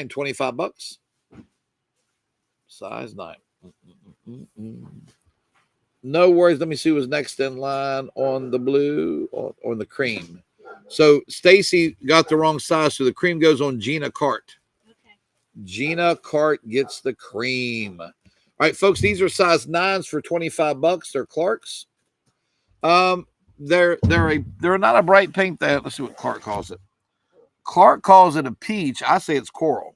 $25. Size 9. No worries. Let me see who's next in line on the blue or on the cream. So Stacy got the wrong size, so the cream goes on Gina Cart. Okay. Gina Cart gets the cream. All right, folks, these are size 9s for $25. They're Clark's. They're not a bright pink. Let's see what Clark calls it. Clark calls it a peach. I say it's coral.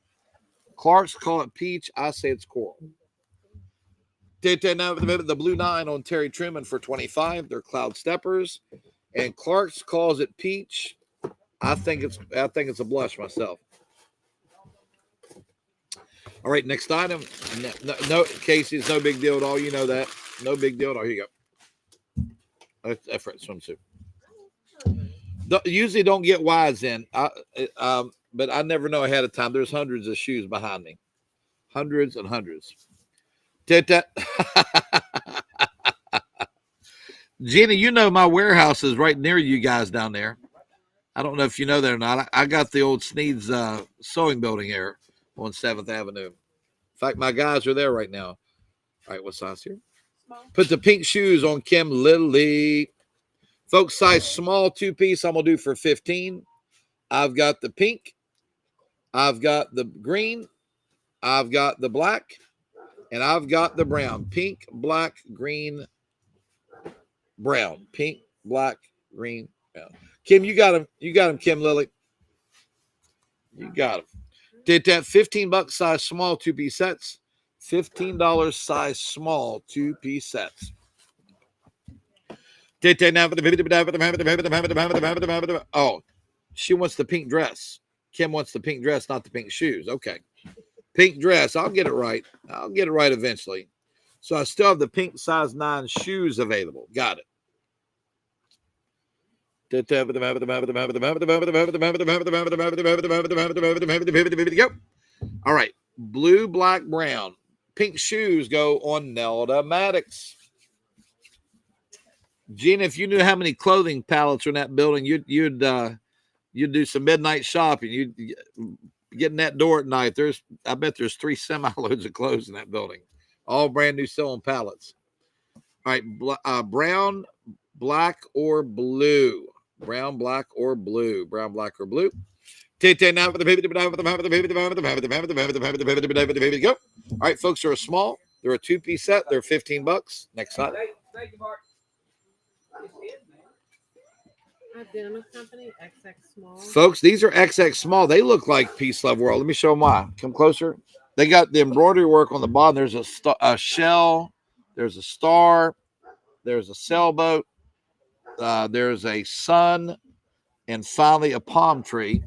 Clark's call it peach. I say it's coral. The blue 9 on Terry Truman for $25. They're cloud steppers, and Clark's calls it peach. I think it's a blush myself. All right, next item. No, Casey, it's no big deal at all. You know that. No big deal at all. Here you go. That's for swimsuit. Usually don't get wides in, but I never know ahead of time. There's hundreds of shoes behind me, hundreds and hundreds. Gina, you know my warehouse is right near you guys down there. I don't know if you know that or not. I got the old Sneed's sewing building here on 7th Avenue. In fact, my guys are there right now. All right, what size here? Put the pink shoes on Kim Lily. Folks, size small 2-piece, I'm going to do for 15. I've got the pink. I've got the green, I've got the black, and I've got the brown. Pink, black, green, brown. Pink, black, green, brown. Kim, you got him. You got him, Kim Lily. You got him. Did that $15 size small 2-piece sets. $15 size small 2-piece sets. Oh, she wants the pink dress. Kim wants the pink dress, not the pink shoes. Okay. Pink dress. I'll get it right. I'll get it right eventually. So I still have the pink size 9 shoes available. Got it. Go. All right. Blue, black, brown. Pink shoes go on Nelda Maddox. Gina, if you knew how many clothing pallets are in that building, you'd do some midnight shopping. You'd get in that door at night. I bet there's 3 semi-loads of clothes in that building, all brand new selling pallets. All right, brown, black, or blue. Brown, black, or blue. Brown, black, or blue. Go. All right, folks, they're a small. They're a 2-piece set. They're $15. Next slide. Thank you, Mark. Denim company, XX small. Folks, these are XX small. They look like Peace Love World. Let me show them why. Come closer. They got the embroidery work on the bottom. There's a shell. There's a star. There's a sailboat. There's a sun. And finally, a palm tree.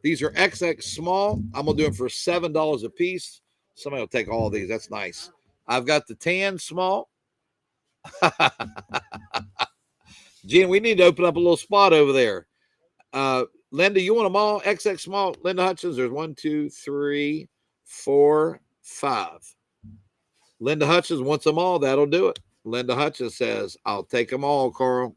These are XX small. I'm going to do them for $7 a piece. Somebody will take all of these. That's nice. I've got the tan small. Gene, we need to open up a little spot over there. Linda, you want them all? XX small. Linda Hutchins, there's 1, 2, 3, 4, 5. Linda Hutchins wants them all. That'll do it. Linda Hutchins says, I'll take them all, Carl.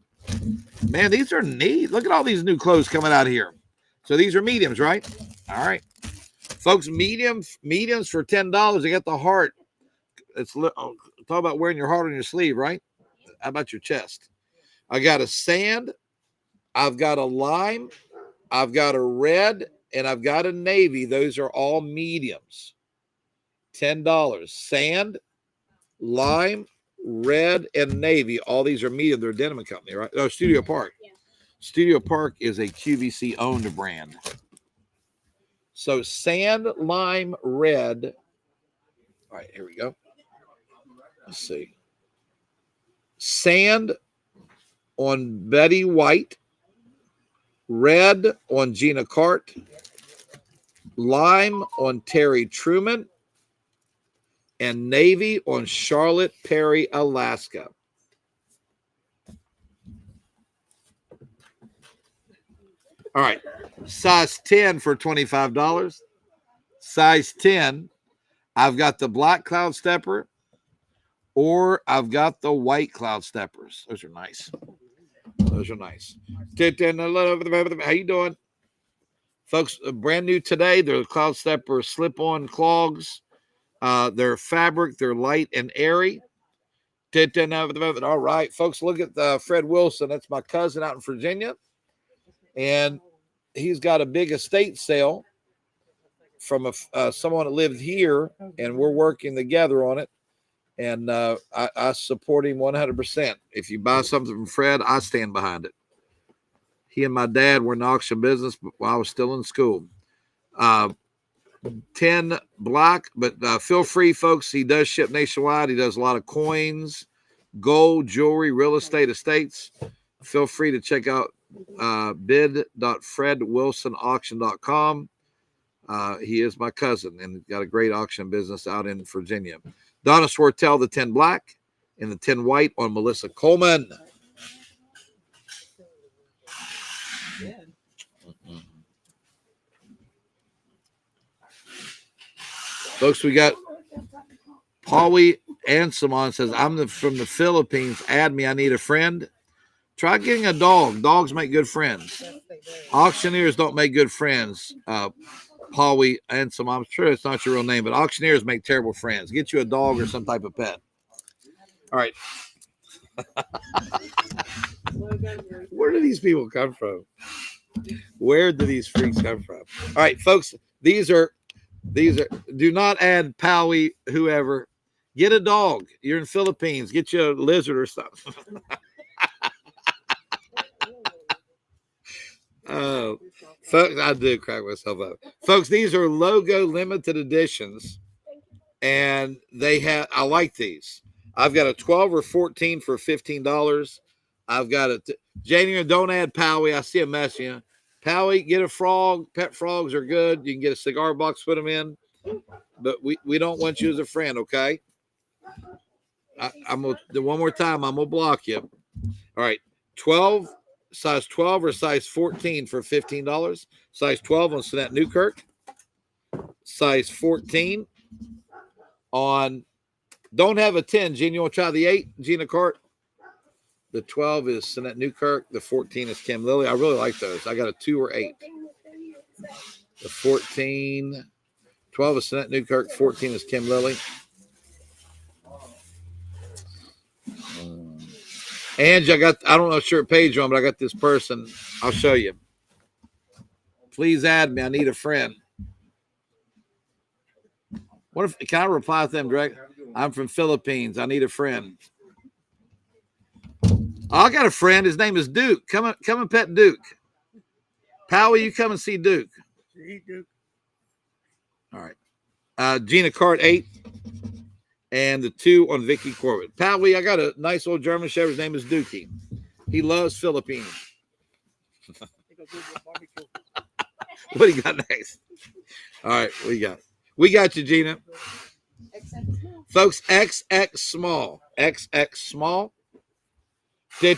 Man, these are neat. Look at all these new clothes coming out here. So these are mediums, right? All right. Folks, mediums for $10. They got the heart. Talk about wearing your heart on your sleeve, right? How about your chest? I got a sand, I've got a lime, I've got a red, and I've got a navy. Those are all mediums. $10. Sand, lime, red, and navy. All these are medium. They're a denim company, right? Oh, Studio Park. Yeah. Studio Park is a QVC owned brand. So sand, lime, red. All right, here we go. Let's see. Sand on Betty White, red on Gina Cart, lime on Terry Truman, and navy on Charlotte Perry, Alaska. All right, size 10 for $25. Size 10, I've got the black cloud stepper, or I've got the white cloud steppers. Those are nice. Those are nice. How you doing? Folks, brand new today. They're the Cloud Stepper slip-on clogs. They're fabric. They're light and airy. All right, folks, look at Fred Wilson. That's my cousin out in Virginia. And he's got a big estate sale from someone that lived here, and we're working together on it. And I support him 100%. If you buy something from Fred, I stand behind it. He and my dad were in the auction business while I was still in school. 10 black, but feel free, folks. He does ship nationwide. He does a lot of coins, gold, jewelry, real estate, estates. Feel free to check out bid.fredwilsonauction.com. He is my cousin and got a great auction business out in Virginia. Donna Swartell, the 10 black and the 10 white on Melissa Coleman. Folks, we got Paulie Ansimon says, I'm from the Philippines. Add me. I need a friend. Try getting a dog. Dogs make good friends. Auctioneers don't make good friends. Paulie Ansimon. I'm sure it's not your real name, but auctioneers make terrible friends. Get you a dog or some type of pet. All right. Where do these people come from? Where do these freaks come from? All right, folks. These are do not add Powie, whoever. Get a dog. You're in Philippines. Get you a lizard or something. Oh, folks, I do crack myself up. Folks, these are logo limited editions, and I like these. I've got a 12 or 14 for $15. I've got a Janie, don't add Powie. I see a mess here. Powie, get a frog. Pet frogs are good. You can get a cigar box, put them in, but we don't want you as a friend, okay? I'm gonna one more time. I'm gonna block you. All right, 12, size 12 or size 14 for $15. Size 12 on Sinet Newkirk. Size 14 on. Don't have a 10, Gene. You want to try the 8, Gina Cart? The 12 is Sinet Newkirk. The 14 is Kim Lily. I really like those. I got a 2 or 8. The 14, 12 is Sinet Newkirk. 14 is Kim Lily. Angie, I don't know shirt page on, but I got this person. I'll show you. Please add me. I need a friend. Can I reply to them direct? I'm from Philippines. I need a friend. I got a friend. His name is Duke. Come and pet Duke. Powie, you come and see Duke. All right. Gina Cart 8. And the 2 on Vicky Corbett. Powie, I got a nice old German Shepherd. His name is Dookie. He loves Philippines. What do you got next? All right, we got you, Gina. Folks, XX small. XX small. He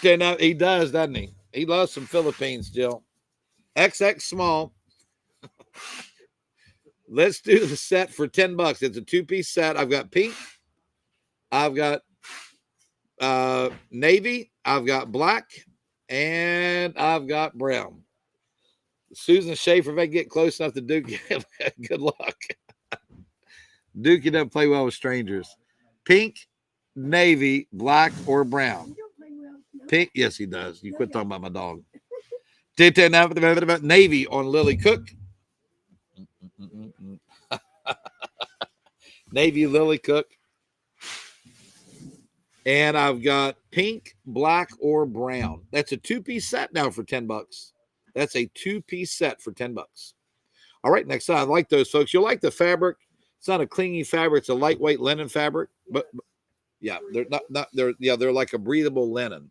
does, doesn't he? He loves some Philippines, Jill. XX small. Let's do the set for $10. It's a 2-piece set. I've got pink. I've got navy. I've got black. And I've got brown. Susan Schaefer, if I get close enough to Duke, good luck. Duke, you doesn't play well with strangers. Pink, navy, black, or brown. Pink, yes, he does. You quit talking about my dog. Navy on Lily Cook. Navy Lily Cook. And I've got pink, black, or brown. That's a 2-piece set now for $10. That's a 2-piece set for $10. All right, next time. I like those, folks. You'll like the fabric. It's not a clingy fabric. It's a lightweight linen fabric. But yeah, they're like a breathable linen.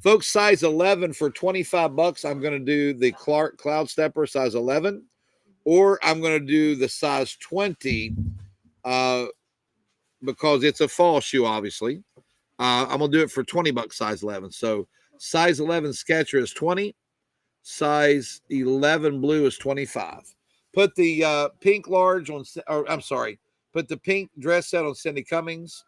Folks, size 11 for $25. I'm going to do the Clark Cloud Stepper size 11. Or I'm going to do the size 20 because it's a fall shoe, obviously. I'm going to do it for $20 size 11. So size 11 Sketcher is 20. Size 11 blue is 25. Put the pink large on, put the pink dress set on Cindy Cummings.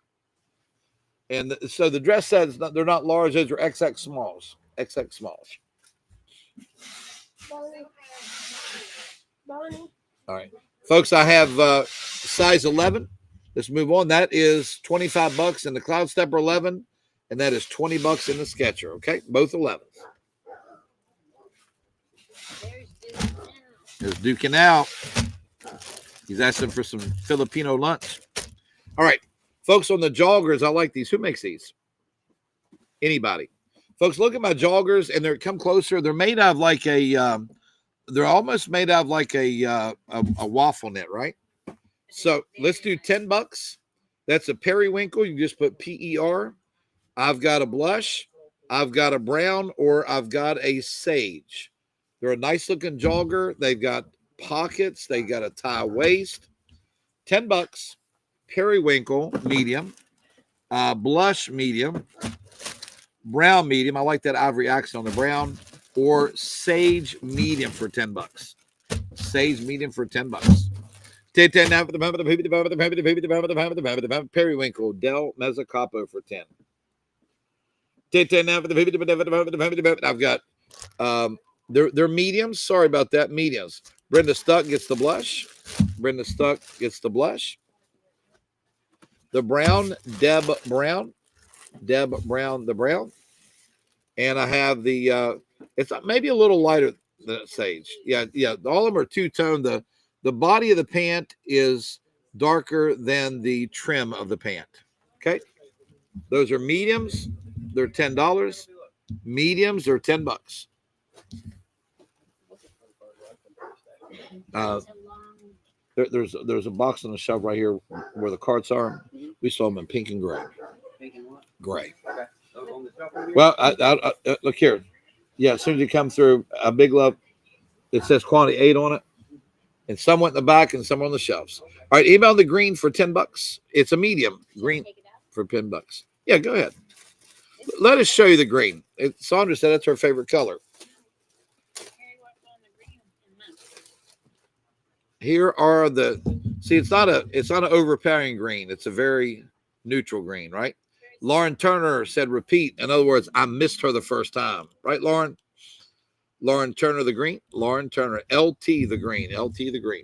And so the dress sets, they're not large. Those are XX smalls. XX smalls. Bonnie. All right. Folks, I have size 11. Let's move on. That is $25 in the Cloud Stepper 11, and that is $20 in the Sketcher. Okay, both 11s. There's Duking out. He's asking for some Filipino lunch. All right, folks, on the joggers, I like these. Who makes these? Anybody? Folks, look at my joggers, and they're come closer. They're made out of like a. They're almost made out of like a waffle net, right? So let's do $10. That's a periwinkle. You just put PER. I've got a blush. I've got a brown, or I've got a sage. They're a nice looking jogger. They've got pockets. They got a tie waist. $10. Periwinkle medium. Blush medium. Brown medium. I like that ivory accent on the brown. Or sage medium for $10. Sage medium for $10. Periwinkle Del Mezzacapo for 10. I've got they're mediums. Sorry about that. Mediums. Brenda Stuck gets the blush. Brenda Stuck gets the blush. The brown, Deb Brown. Deb Brown, the brown. And I have the it's maybe a little lighter than sage. Yeah. All of them are two-tone. The The body of the pant is darker than the trim of the pant. Okay. Those are mediums. They're $10. Mediums are $10. It's a long. There's a box on the shelf right here where the carts are. We saw them in pink and gray. Gray. Well, look here. Yeah, as soon as you come through, a Big Love, it says quantity 8 on it. And some went in the back and some on the shelves. All right, email the green for $10. It's a medium green Take it out. for $10. Yeah, go ahead. Let us show you the green. Sandra said that's her favorite color. Harry wants on the green and mine. Here are the it's not an overpowering green. It's a very neutral green, right? Lauren Turner said repeat. In other words, I missed her the first time. Right, Lauren? Lauren Turner the green. Lauren Turner. LT the green. LT the green.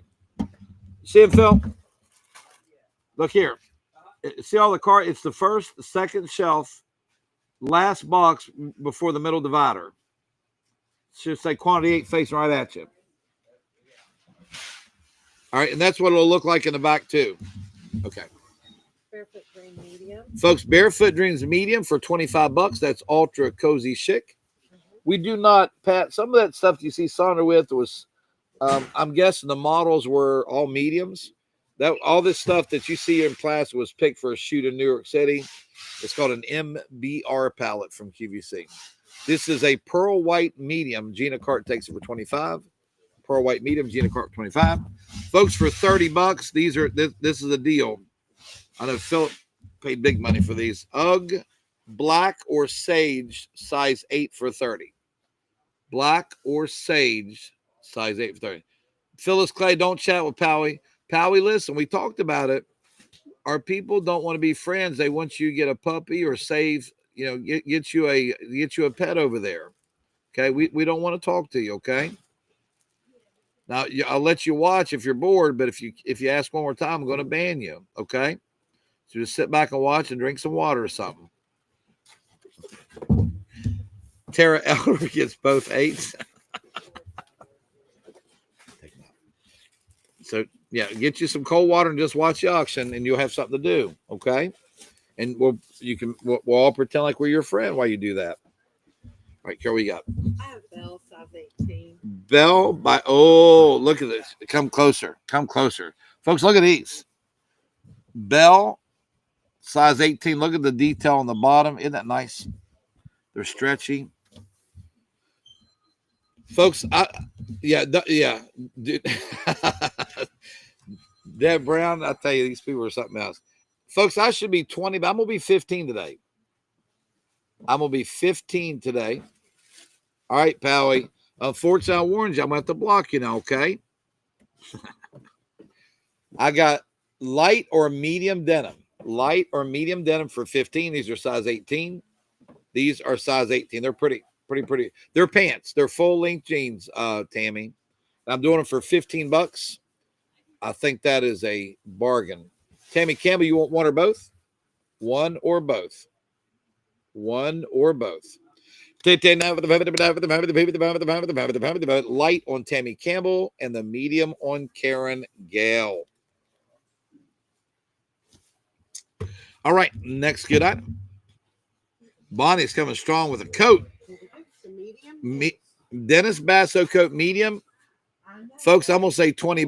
See him, Phil? Look here. See all the card? It's the first, second shelf, last box before the middle divider. Should say quantity 8 facing right at you. All right, and that's what it'll look like in the back too. Okay. Barefoot green medium. Folks, Barefoot Dreams medium for $25. That's ultra cozy chic. We do not, Pat, some of that stuff you see Sandra with was, I'm guessing the models were all mediums. That all this stuff that you see in plastic was picked for a shoot in New York City. It's called an MBR palette from QVC. This is a pearl white medium. Gina Cart takes it for $25. Pearl white medium, Gina Cart for $25. Folks, for $30, these are this is a deal. I know Philip paid big money for these. UGG black or sage size 8 for $30. Black or sage size 8 for $30. Phyllis Clay, don't chat with Powie. Powie, listen, we talked about it. Our people don't want to be friends. They want you to get a puppy or save, get you a pet over there. Okay, we don't want to talk to you. Okay. Now I'll let you watch if you're bored, but if you ask one more time, I'm going to ban you. Okay. So just sit back and watch and drink some water or something. Tara Elder gets both 8s. So yeah, get you some cold water and just watch the auction, and you'll have something to do. Okay, and we'll all pretend like we're your friend while you do that. All right, here we got. I have Bell size 18. Bell by look at this. Come closer, folks. Look at these. Bell size 18. Look at the detail on the bottom. Isn't that nice? They're stretchy. Folks, dude. Deb Brown, I tell you, these people are something else. Folks, I should be 20, but I'm going to be 15 today. I'm going to be 15 today. All right, Powie. Unfortunately, I warned you. I'm going to have to block you now, okay? I got light or medium denim. Light or medium denim for 15. These are size 18. These are size 18. They're pretty. They're pants. They're full-length jeans, Tammy. I'm doing them for $15. I think that is a bargain. Tammy Campbell, you want one or both? One or both. One or both. Light on Tammy Campbell and the medium on Karen Gale. All right, next good item. Bonnie's coming strong with a coat. Dennis Basso coat medium. Folks, I'm going to say $20.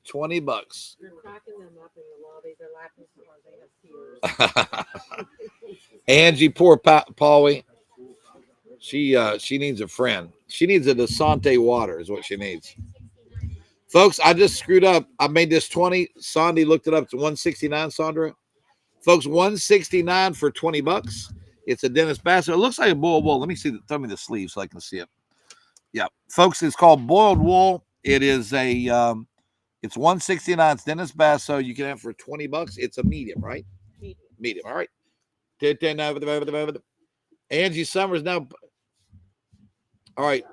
$20. You're cracking them up in the lobby. They're laughing because they have tears. Angie, poor Paulie. She needs a friend. She needs a Desante water is what she needs. Folks, I just screwed up. I made this 20. Sandy looked it up to 169, Sandra. Folks, 169 for $20. It's a Dennis Basso. It looks like a boiled wool. Let me see. Tell me the sleeve so I can see it. Yeah, folks, it's called boiled wool. It is it's 169. It's Dennis Basso. You can have it for $20. It's a medium, right? Medium. All right. Angie Summers now. All right.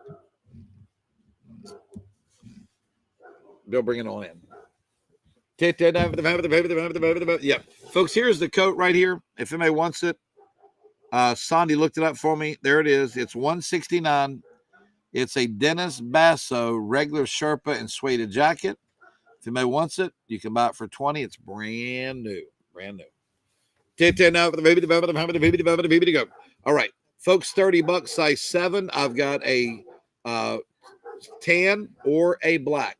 Bill, bring it on in. Yeah, folks, here's the coat right here. If anybody wants it, Sandy looked it up for me. There it is. It's 169. It's a Dennis Basso regular Sherpa and suede jacket. If anybody wants it, you can buy it for 20. It's brand new. Brand new. Go. All right, folks, $30, size 7. I've got a tan or a black.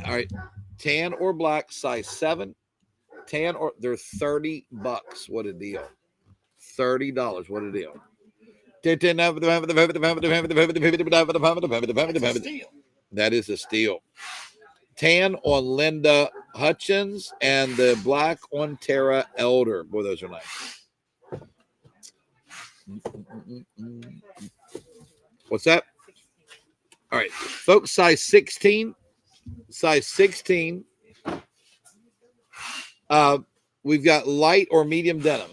All right, tan or black, size 7. Tan or they're $30. What a deal. $30. What a deal. That is a steal. Tan on Linda Hutchins and the black on Tara Elder. Boy, those are nice. What's that? All right, folks, size 16. Size 16. We've got light or medium denim.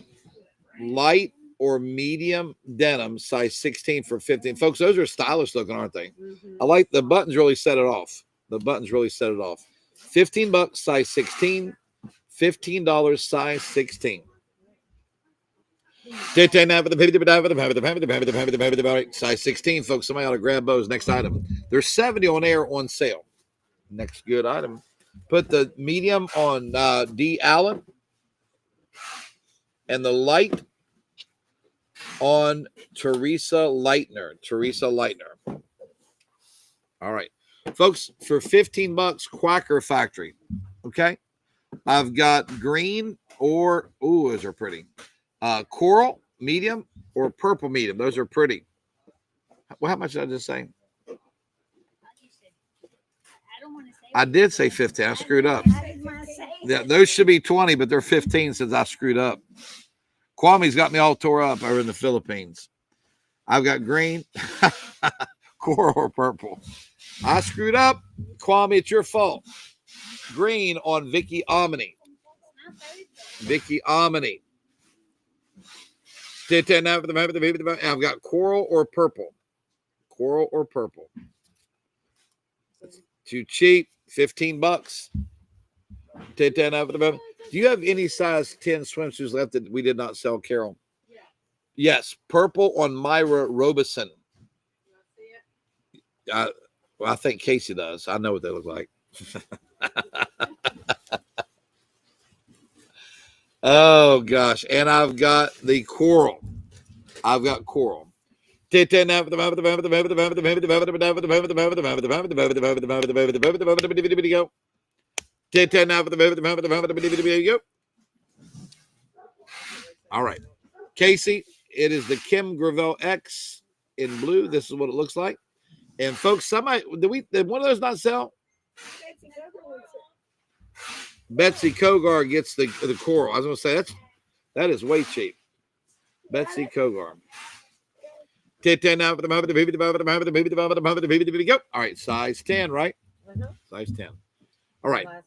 Light or medium denim, size 16 for 15. Folks, those are stylish looking, aren't they? I like the buttons really set it off. The buttons really set it off. $15, size 16. $15, size 16. Size 16, folks. Somebody ought to grab those. Next item. There's 70 on air on sale. Next good item. Put the medium on D. Allen and the light on Teresa Leitner. Teresa Leitner. All right. Folks, for $15, Quacker Factory. Okay. I've got green or, ooh, those are pretty. Coral, medium, or purple, medium. Those are pretty. Well, how much did I just say? I did say 15. I screwed up. Yeah, those should be 20, but they're 15 since I screwed up. Kwame's got me all tore up over in the Philippines. I've got green, coral, or purple. I screwed up. Kwame, it's your fault. Green on Vicky Omni. Vicky Omni. I've got coral or purple. Coral or purple. Too cheap. $15. Do you have any size 10 swimsuits left that we did not sell, Carol? Yes. Purple on Myra Robeson. Well, I think Casey does. I know what they look like. Oh, gosh. And I've got the coral. I've got coral. Go. All right. Casey, it is the Kim Gravel X in blue. This is what it looks like. And folks, somebody did one of those not sell? Betsy Kogar gets the coral. I was going to say that is way cheap. Betsy Kogar. Go. All right, size 10, right? Size 10. All right. All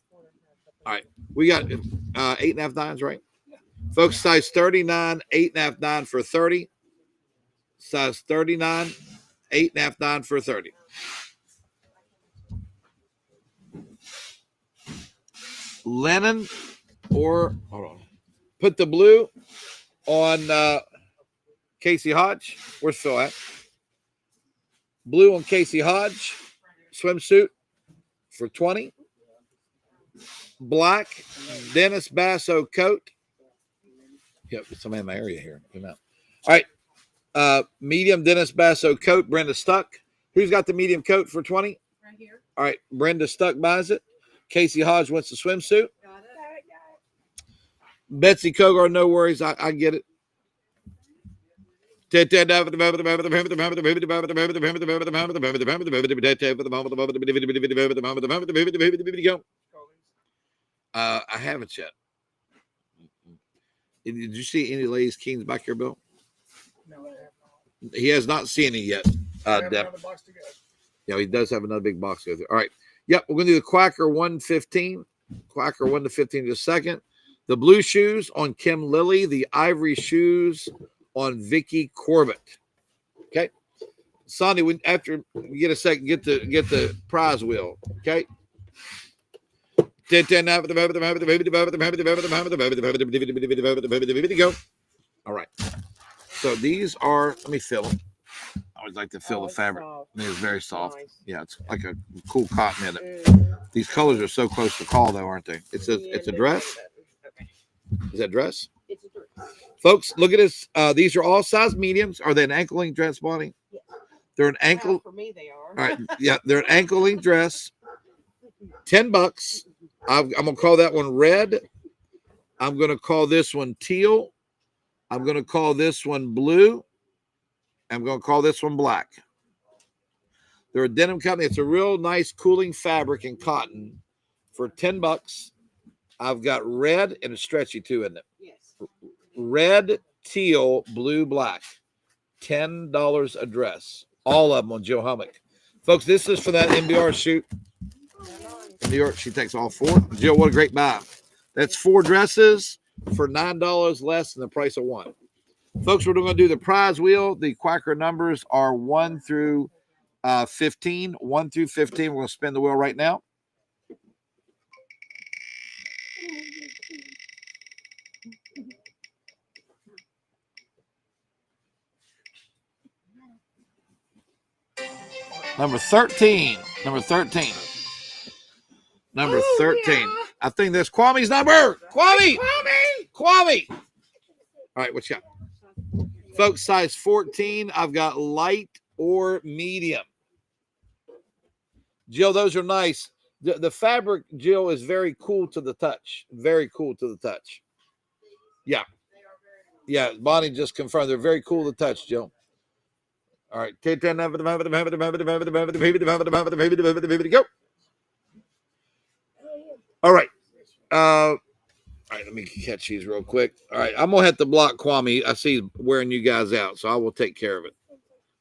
right. We got 8.5 9s, right? Folks, size 39, 8.5 9 for 30. Size 39, 8.5 9 for 30. Linen or hold on. Put the blue on Casey Hodge. Where's Phil at? Blue on Casey Hodge. Swimsuit for 20. Black Dennis Basso coat. Yep, somebody in my area here. Come out. All right. Medium Dennis Basso coat. Brenda Stuck. Who's got the medium coat for 20? Right here. All right. Brenda Stuck buys it. Casey Hodge wants the swimsuit. Got it. Betsy Kogar, no worries. I get it. I haven't yet. Did you see any ladies' Kings back here, Bill? No, I have not. He has not seen it yet. Deb. Yeah, he does have another big box to go through. All right. Yep, we're going to do the Quacker 115. Quacker 1 to 15 in just a second. The blue shoes on Kim Lilly. The ivory shoes on Vicky Corbett. Okay. Sonny, after we get a second, get the prize wheel. Okay. Go. All right. So these are, let me fill them. All always like to feel the it's fabric. soft. It is very soft. Nice. Yeah, it's like a cool cotton in it. Mhm. These colors are so close to call, though, aren't they? It's a Yeah, it's a but- dress. Okay. Is that dress? It's a dress. Folks, look at this. These are all size mediums. Are they an ankle length dress, Bonnie? Yes. They're an Well, ankle. for me, they are. All right. Yeah, they're an ankle length dress. $10. I'm gonna call that one red. I'm gonna call this one teal. I'm gonna call this one blue. I'm gonna call this one black. They're a denim company. It's a real nice cooling fabric and cotton for $10. I've got red and it's stretchy too, isn't it? Yes. Red, teal, blue, black. $10 a dress. All of them on Jill Hummock. Folks, this is for that MBR shoot in New York. She takes all four. Jill, what a great buy. That's 4 dresses for $9 less than the price of one. Folks, we're going to do the prize wheel. The Quacker numbers are 1 through 15. 1 through 15. We're going to spin the wheel right now. Number 13. Number 13. Number 13. I think that's Kwame's number. Kwame! Kwame! All right, what you got? Folks, size 14. I've got light or medium. Jill, those are nice. The fabric, Jill, is very cool to the touch. Very cool to the touch. Yeah. Yeah, Bonnie just confirmed. They're very cool to touch, Jill. All right. Go. All right. All right, let me catch these real quick. All right, I'm gonna have to block Kwame. I see he's wearing you guys out, so I will take care of it.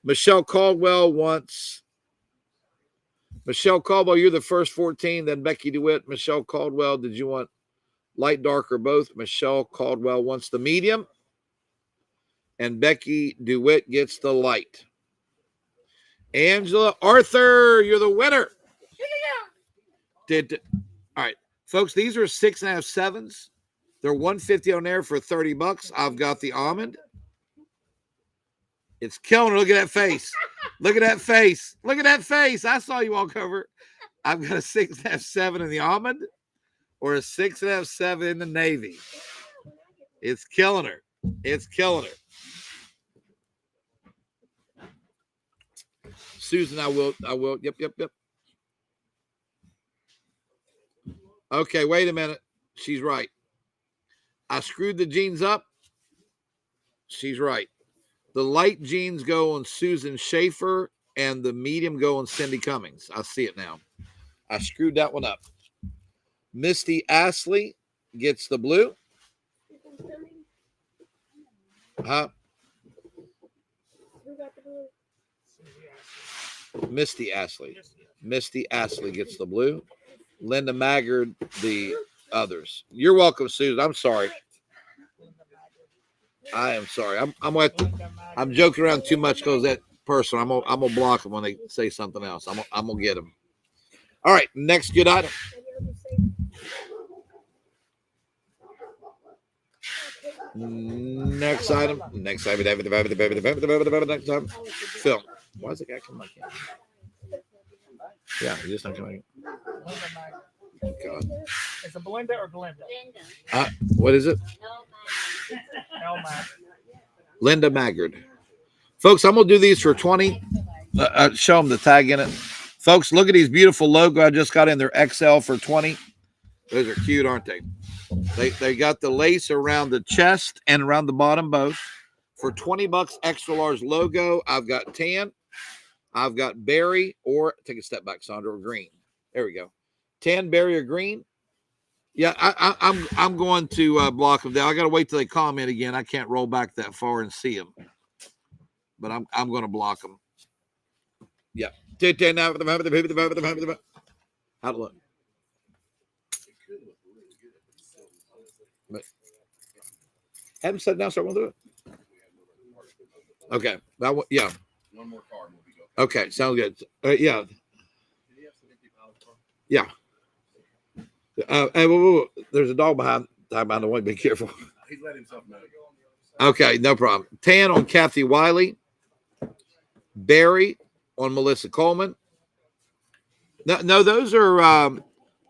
Michelle Caldwell wants. Michelle Caldwell, you're the first 14. Then Becky DeWitt. Michelle Caldwell, did you want light, dark, or both? Michelle Caldwell wants the medium, and Becky DeWitt gets the light. Angela Arthur, you're the winner. All right, folks, these are 6.5 sevens. They're $150 on there for $30. I've got the almond. It's killing her. Look at that face. Look at that face. Look at that face. I saw you walk over. I've got a 6.5 7 in the almond or a 6.5 7 in the navy. It's killing her. It's killing her. Susan, I will. Yep. Okay, wait a minute. She's right. I screwed the jeans up. She's right. The light jeans go on Susan Schaefer and the medium go on Cindy Cummings. I see it now. I screwed that one up. Misty Astley gets the blue. Huh? Who got the blue? Misty Astley. Misty Astley gets the blue. Linda Maggard, the others. You're welcome, Susan. I'm sorry. I am sorry. I'm joking around too much because that person. I'm gonna block them when they say something else. I'm gonna get them. All right. Next good item. Next item. Next item. Next item. Phil. Why is the guy coming back in? Yeah, he's just not coming in. Oh, God. Is it Belinda or Glinda? What is it? Elma. Linda Maggard. Folks, I'm going to do these for 20. Show them the tag in it. Folks, look at these beautiful logo I just got in. They're XL for 20. Those are cute, aren't they? They got the lace around the chest and around the bottom both. For $20 extra large logo, I've got tan. I've got berry or take a step back, Sandra, or green. There we go. Tan, berry, or green. Yeah, I'm going to block them down. I got to wait till they comment again. I can't roll back that far and see them, but I'm going to block them. Yeah. How to look? Have them sit down. Start going through it. Okay. Yeah. One more card will be go. Okay. Sounds good. Yeah. Yeah. Hey, whoa. There's a dog behind the way. Be careful. He's let himself know. Okay, no problem. Tan on Kathy Wiley. Berry on Melissa Coleman. No, those are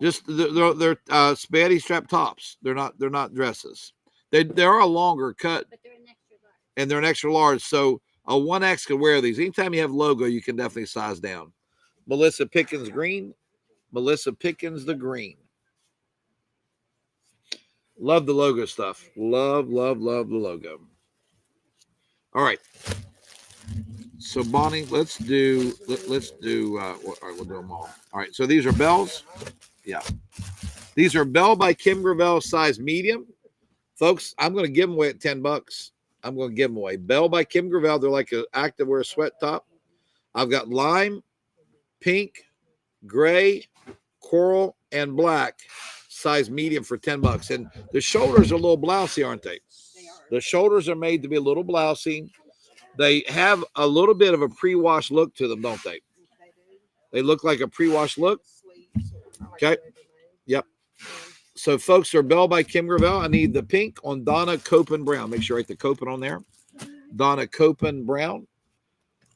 just they're spaghetti strap tops. They're not dresses. They are a longer cut But they're an extra large. and they're an extra large. So a 1X can wear these. Anytime you have logo, you can definitely size down. Melissa Pickens green. Melissa Pickens the green. Love the logo stuff. Love the logo. All right. So Bonnie, let's do. All right, we'll do them all. All right. So these are bells. Yeah. These are Bell by Kim Gravel size medium. Folks, I'm going to give them away at $10. I'm going to give them away. Bell by Kim Gravel. They're like an activewear sweat top. I've got lime, pink, gray, coral, and black size medium for $10. And the shoulders are a little blousy, aren't they? They are. The shoulders are made to be a little blousy. They have a little bit of a pre-wash look to them, don't they? They do. They look like a pre-wash look. Sleeves. I like Okay. the way they're made. Yep. So, folks, are Bell by Kim Gravel. I need the pink on Donna Copen Brown. Make sure I write the Copen on there. Donna Copen Brown.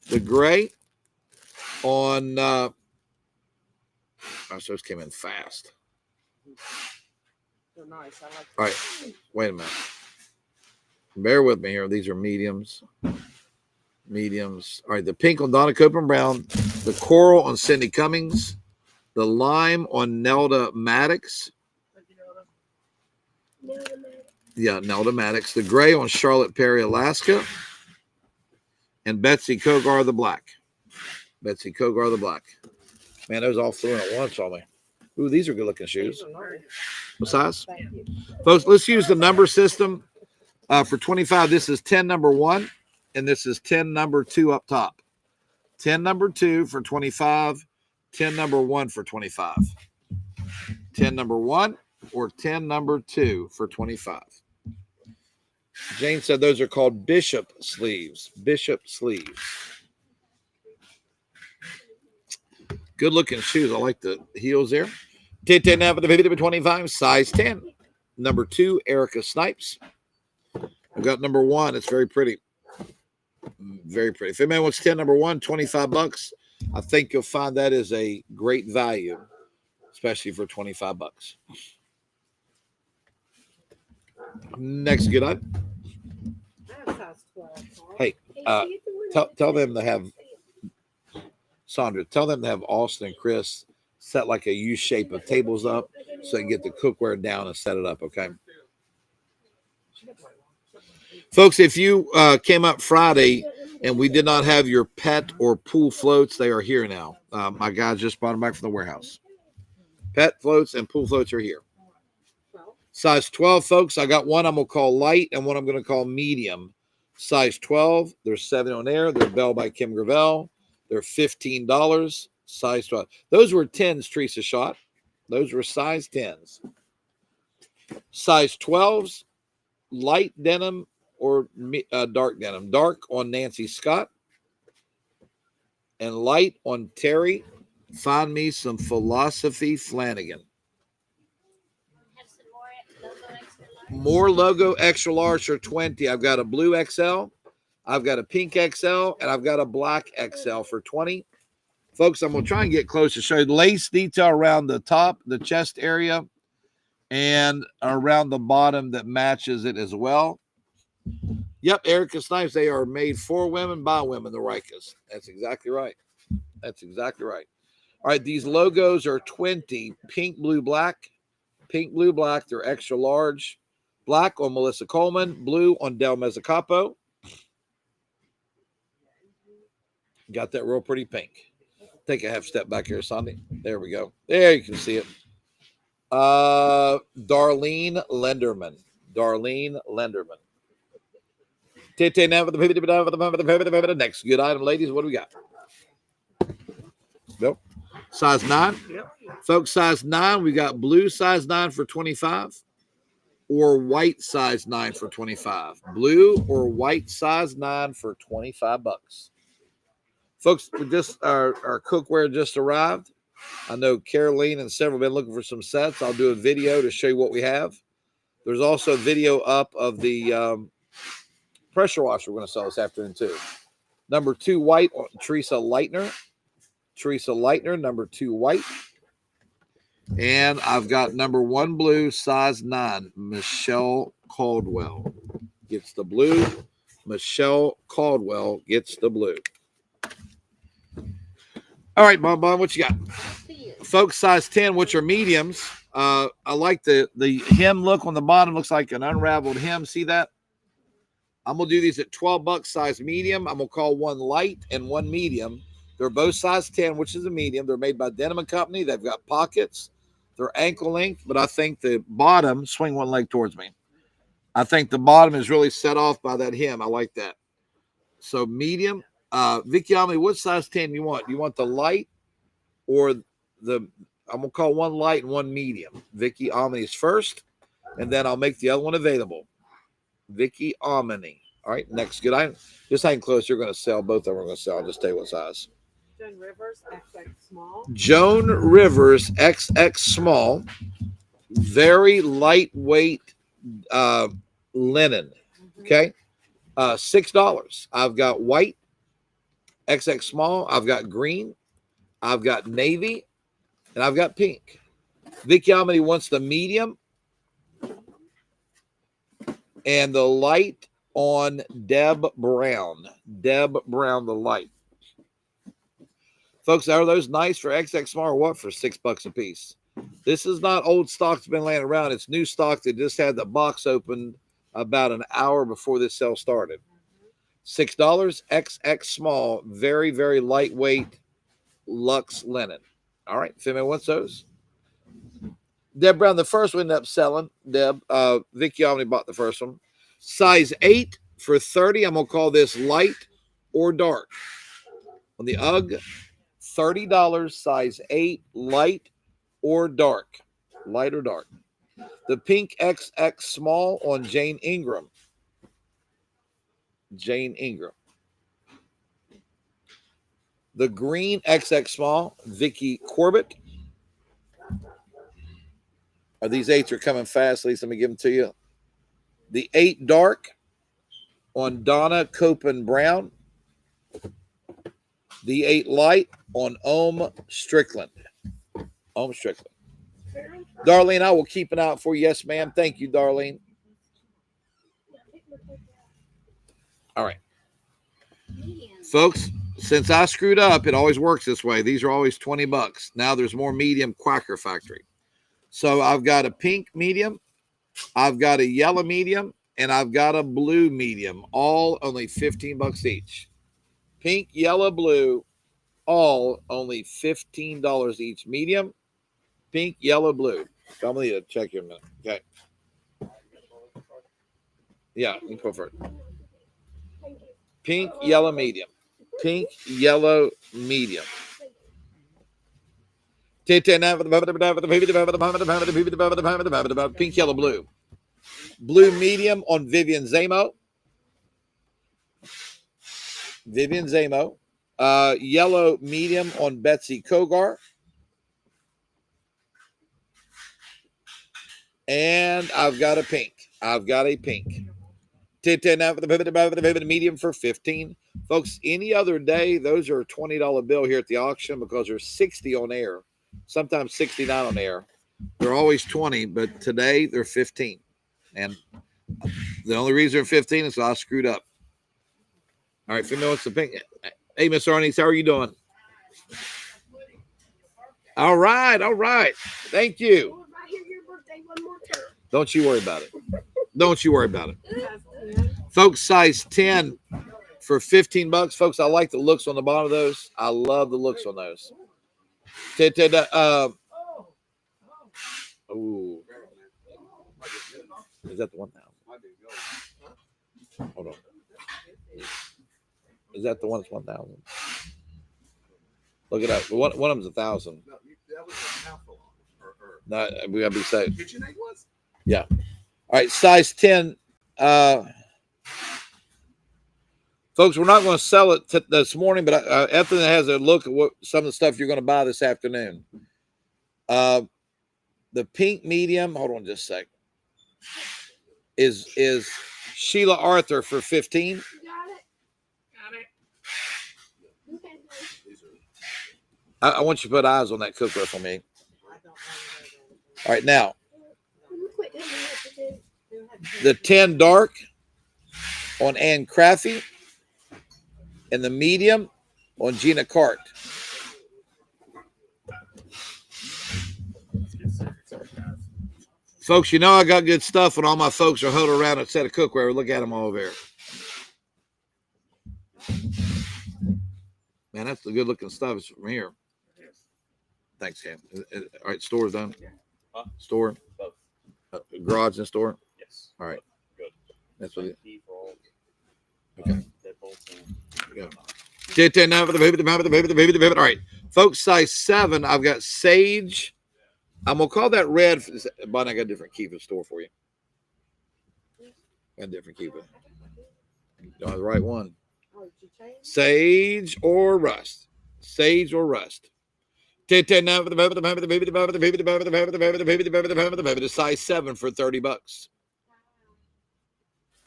The gray on. Oh, so those came in fast. They're nice. I like them. All right. Wait a minute. Bear with me here. These are mediums. Mediums. All right. The pink on Donna Copen Brown. The coral on Cindy Cummings. The lime on Nelda Maddox. Yeah, Nelda Maddox. The gray on Charlotte Perry, Alaska. And Betsy Kogar the black. Betsy Kogar the black. Man, those all flew in at once on me. Ooh, these are good looking shoes. These are nice. What size? Thank you. Folks, let's use the number system. For 25, this is 10 number 1, and this is 10 number 2 up top. 10 number 2 for 25, 10 number 1 for 25. 10 number 1 or 10 number 2 for 25. Jane said those are called bishop sleeves. Bishop sleeves. Good looking shoes. I like the heels there. 10 now for the 50 to 25, size 10. Number 2, Erica Snipes. I've got number 1. It's very pretty. Very pretty. If anybody wants 10 number 1, $25. I think you'll find that is a great value, especially for $25. Next good item. I have size 12. Carl. Hey, tell them to have Sandra. Tell them to have Austin and Chris set like a U shape of tables up so they can get the cookware down and set it up. Okay, folks. If you came up Friday and we did not have your pet or pool floats, they are here now. My guys just brought them back from the warehouse. Pet floats and pool floats are here. Size 12, folks. I got one I'm going to call light and one I'm going to call medium. Size 12. There's 7 on there. They're Bell by Kim Gravel. They're $15. Size 12. Those were 10s, Teresa shot. Those were size 10s. Size 12s, light denim or dark denim. Dark on Nancy Scott. And light on Terry. Find me some Philosophy Flanagan. Have some more logo extra large. More logo extra large for 20. I've got a blue XL, I've got a pink XL, and I've got a black XL for 20. Folks, I'm going to try and get close to show you the lace detail around the top, the chest area, and around the bottom that matches it as well. Yep, Erica Snipes, they are made for women by women, the Rikas. That's exactly right. That's exactly right. All right, these logos are 20. Pink, blue, black. Pink, blue, black. They're extra large. Black on Melissa Coleman. Blue on Del Mezzacapo. Got that real pretty pink. Take a half step back here, Sandy. There we go. There you can see it. Darlene Lenderman. Darlene Lenderman. Next good item, ladies. What do we got? Bill? Size 9. Yep. Folks, size 9. We got blue size 9 for 25 or white size 9 for 25. Blue or white size 9 for $25. Folks, we just our cookware just arrived. I know Caroline and several have been looking for some sets. I'll do a video to show you what we have. There's also a video up of the pressure washer we're going to sell this afternoon too. Number 2 white, Teresa Leitner. Teresa Leitner, number 2 white. And I've got number 1 blue, size 9, Michelle Caldwell gets the blue. Michelle Caldwell gets the blue. All right, Bon, what you got? Folks, size 10, which are mediums. I like the hem look on the bottom. Looks like an unraveled hem. See that? I'm going to do these at $12, size medium. I'm going to call one light and one medium. They're both size 10, which is a medium. They're made by Denim & Company. They've got pockets. They're ankle length, but I think the bottom, swing one leg towards me. I think the bottom is really set off by that hem. I like that. So medium. Vicky Omni, what size 10 you want? You want the light or the, I'm going to call one light and one medium. Vicky Omni is first, and then I'll make the other one available. Vicky Omni. All right, next. Good. Just hang close. You're going to sell. Both of them are going to sell. I'll just tell you what size. Joan Rivers, XX small. Joan Rivers, XX small. Very lightweight linen. Okay. $6. I've got white, XX small. I've got green. I've got navy. And I've got pink. Vicky Omni wants the medium and the light on Deb Brown. Deb Brown, the light. Folks, are those nice for XX small or what? For $6 a piece. This is not old stock that's been laying around. It's new stock that just had the box opened about an hour before this sale started. $6, XX small, very, very lightweight luxe linen. All right, female wants those. Deb Brown, the first one ended up selling. Deb, Vicky Omni bought the first one. Size 8 for $30. I'm going to call this light or dark. On the UGG, $30, size 8, light or dark. Light or dark. The pink XX small on Jane Ingram. Jane Ingram. The green XX small, Vicky Corbett. These 8s are coming fast. At least let me give them to you. The 8 dark on Donna Copen Brown. The 8 light on Ohm Strickland. Ohm Strickland. Darlene, I will keep an eye out for you. Yes, ma'am. Thank you, Darlene. All right. Folks, since I screwed up, it always works this way. These are always $20. Now there's more medium Quacker Factory. So I've got a pink medium, I've got a yellow medium, and I've got a blue medium, all only $15 each. Pink, yellow, blue, all only $15 each. Medium, pink, yellow, blue. I'm going to check your minute. Okay. Yeah, you can go for it. Pink, yellow, medium. Pink, yellow, medium. Pink, yellow, blue. Blue medium on Vivian Zamo. Vivian Zamo. Yellow medium on Betsy Kogar. And I've got a pink. I've got a pink. Medium for $15. Folks, any other day, those are a $20 bill here at the auction because there's 60 on air. Sometimes 69 on air. They're always 20, but today they're 15. And the only reason they're 15 is I screwed up. All right, female, what's the pink? Hey, Miss Arnie, how are you doing? All right, all right. Thank you. Well, if I hear your birthday one more time. Don't you worry about it. Don't you worry about it. Folks, size 10 for $15. Folks, I like the looks on the bottom of those. I love the looks on those. Ooh. Is that the 1,000? Hold on. Is that the one that's 1,000? Look it up. One of them's 1,000. No, we gotta be safe. Yeah. All right, size 10. Folks, we're not going to sell it this morning, but Ethan has a look at what some of the stuff you're going to buy this afternoon. The pink medium, hold on just a sec, is Sheila Arthur for $15. Got it. I want you to put eyes on that cookware for me. I don't know All right, now Quit doing what you did. the 10 dark on Ann Craffey and the medium on Gina Cart. Folks, you know I got good stuff when all my folks are huddled around a set of cookware. Look at them all over there. Man, that's the good looking stuff. It's from here. Thanks, Cam. All right, store's done. Huh? Store. Both. Garage and store. Yes. All right. Good. That's what it Key for all. Okay. Deadbolts and- Go. All right, folks, size 7. I've got Sage. I'm gonna call that red. But I got a different key for the store for you. Got a different key for. Don't have the right one. Oh, did you change? Sage or rust. Sage or rust. The size 7 for $30.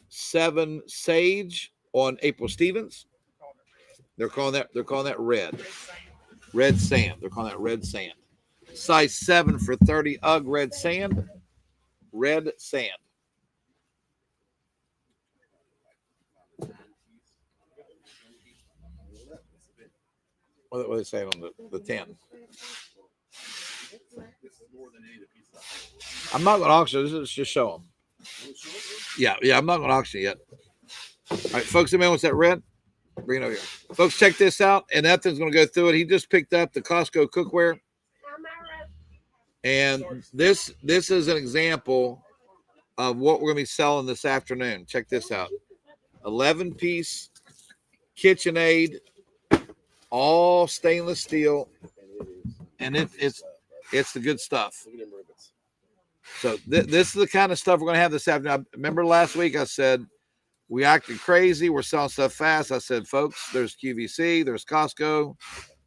7 Sage on April Stevens. They're calling that red. Red sand. They're calling that red sand. Size 7 for 30 UGG red sand. Red sand. What are they saying on the 10? I'm not going to auction. Let's just show them. Yeah, I'm not going to auction yet. All right, folks, anybody wants that red? Bring it over here. Folks, check this out. And Ethan's going to go through it. He just picked up the Costco cookware. And this is an example of what we're going to be selling this afternoon. Check this out. 11-piece KitchenAid, all stainless steel. And it's the good stuff. So this is the kind of stuff we're going to have this afternoon. I remember last week I said, we acted crazy. We're selling stuff fast. I said, folks, there's QVC, there's Costco,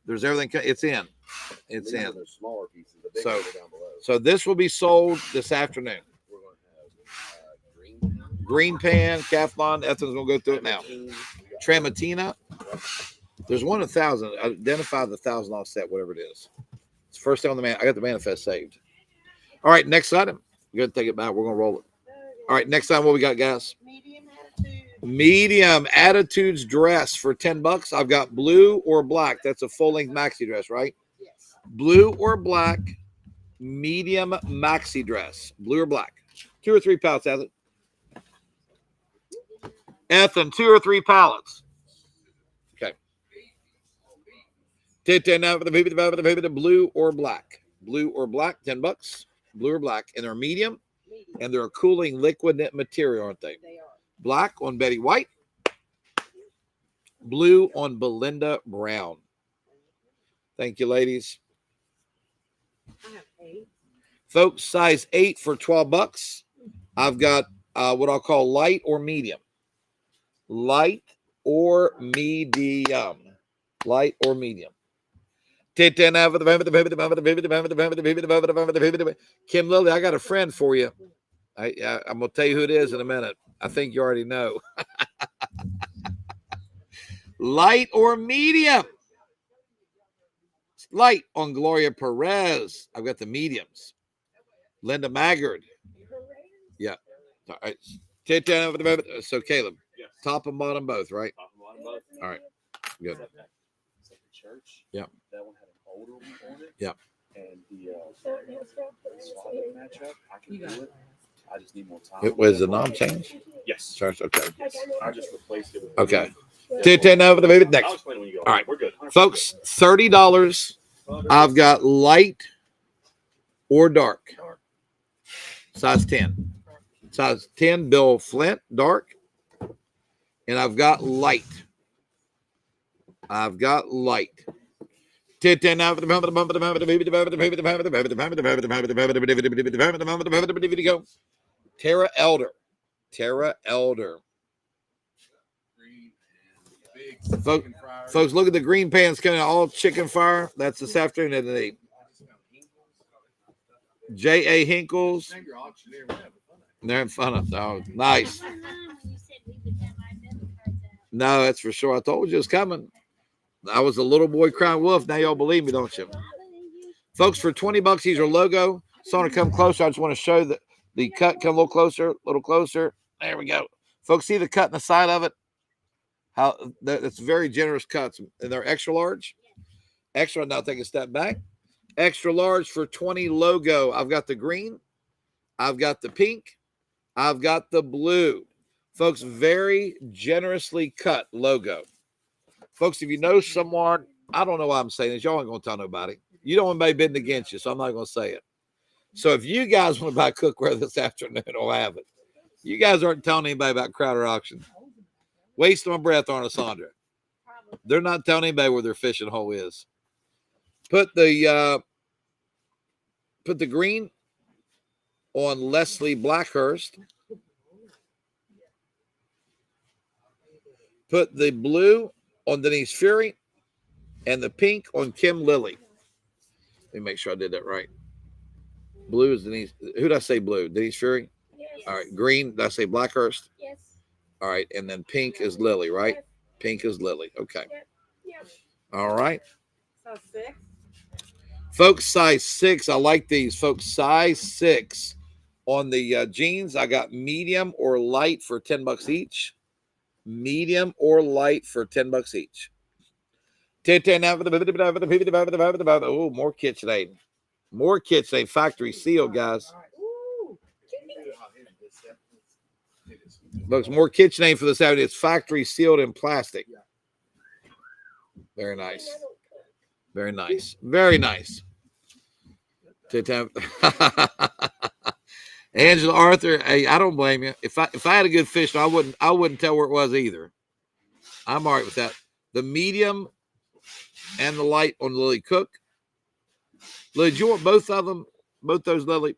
there's everything. It's in. It's in. Smaller pieces. So this will be sold this afternoon. We're going to have Green pan, Cathlon. Ethan's going to go through it now. Tramontina. There's one 1,000. Identify the $1,000 set, whatever it is. It's first thing on the man. I got the manifest saved. All right, next item. We're going to take it back. We're going to roll it. All right, next time, what we got, guys? Medium attitude. Medium Attitudes dress for $10. I've got blue or black. That's a full-length maxi dress, right? Yes. Blue or black, medium maxi dress. Blue or black. 2 or 3 pallets, has it? Ethan, 2 or 3 pallets. Okay. Now for the blue or black. Blue or black, $10. Blue or black. And they're medium. And they're a cooling liquid knit material, aren't they? They are. Black on Betty White. Blue on Belinda Brown. Thank you, ladies. I have 8. Folks, size 8 for $12. I've got what I'll call light or medium. Light or medium. Light or medium. Kim Lilly, I got a friend for you. I'm going to tell you who it is in a minute. I think you already know. Light or medium? Light on Gloria Perez. I've got the mediums. Linda Maggard. Yeah. All right. So, Caleb, Yes. top and bottom both, right? Top and bottom both. All right. Good. Second church. Yep. That one had an older one on it. Yep. And the swap matchup, I can You do got it. it. I just need more time. It was the knob change? Yes. Church, okay. Yes. I just replaced it with. Okay. Now for the baby I'll next. explain when you go. All right. We're good. Folks, $30. I've got light or dark. Size 10. Size 10, Bill Flint, dark. And I've got light. I've got light. Go. Tara Elder. Tara Elder. Folks, look at the green pans coming out, all chicken fire. That's this afternoon at 8. J.A. Hinkles. They're in fun of. Oh, nice. When you said we would have our debit cards out. No, that's for sure. I told you it's coming. I was a little boy crying wolf. Now y'all believe me, don't you? Folks, for $20, these are logo. So I want to come closer. I just want to show the cut. Come a little closer, a little closer. There we go. Folks, see the cut in the side of it? How that's very generous cuts. And they're extra large. Extra, now take a step back. Extra large for 20 logo. I've got the green. I've got the pink. I've got the blue. Folks, very generously cut logo. Folks, if you know someone, I don't know why I'm saying this. Y'all ain't going to tell nobody. You don't want anybody bidding against you, so I'm not going to say it. So if you guys want to buy cookware this afternoon, I'll have it. You guys aren't telling anybody about Crowder Auction. Wasting my breath, aren't they, Sandra? They're not telling anybody where their fishing hole is. Put the green on Leslie Blackhurst. Put the blue on Denise Fury and the pink on Kim Lilly. Let me make sure I did that right. Blue is Denise. Who did I say blue? Denise Fury? Yes. All right. Green, did I say Blackhurst? Yes. All right. And then pink is Lily, right? Yes. Pink is Lily. Okay. Yep. All right. So 6. Folks, size 6. I like these. Folks, size 6. On the jeans, I got medium or light for $10 each. Medium or light for $10 each. Oh, more KitchenAid. More KitchenAid factory seal, guys. Ooh. Folks, more KitchenAid for this out. It's factory sealed in plastic. Very nice. Very nice. Very nice. Angela Arthur, hey, I don't blame you. If I had a good fish, I wouldn't tell where it was either. I'm all right with that. The medium and the light on Lily Cook. Lily, do you want both of them? Both those, Lily?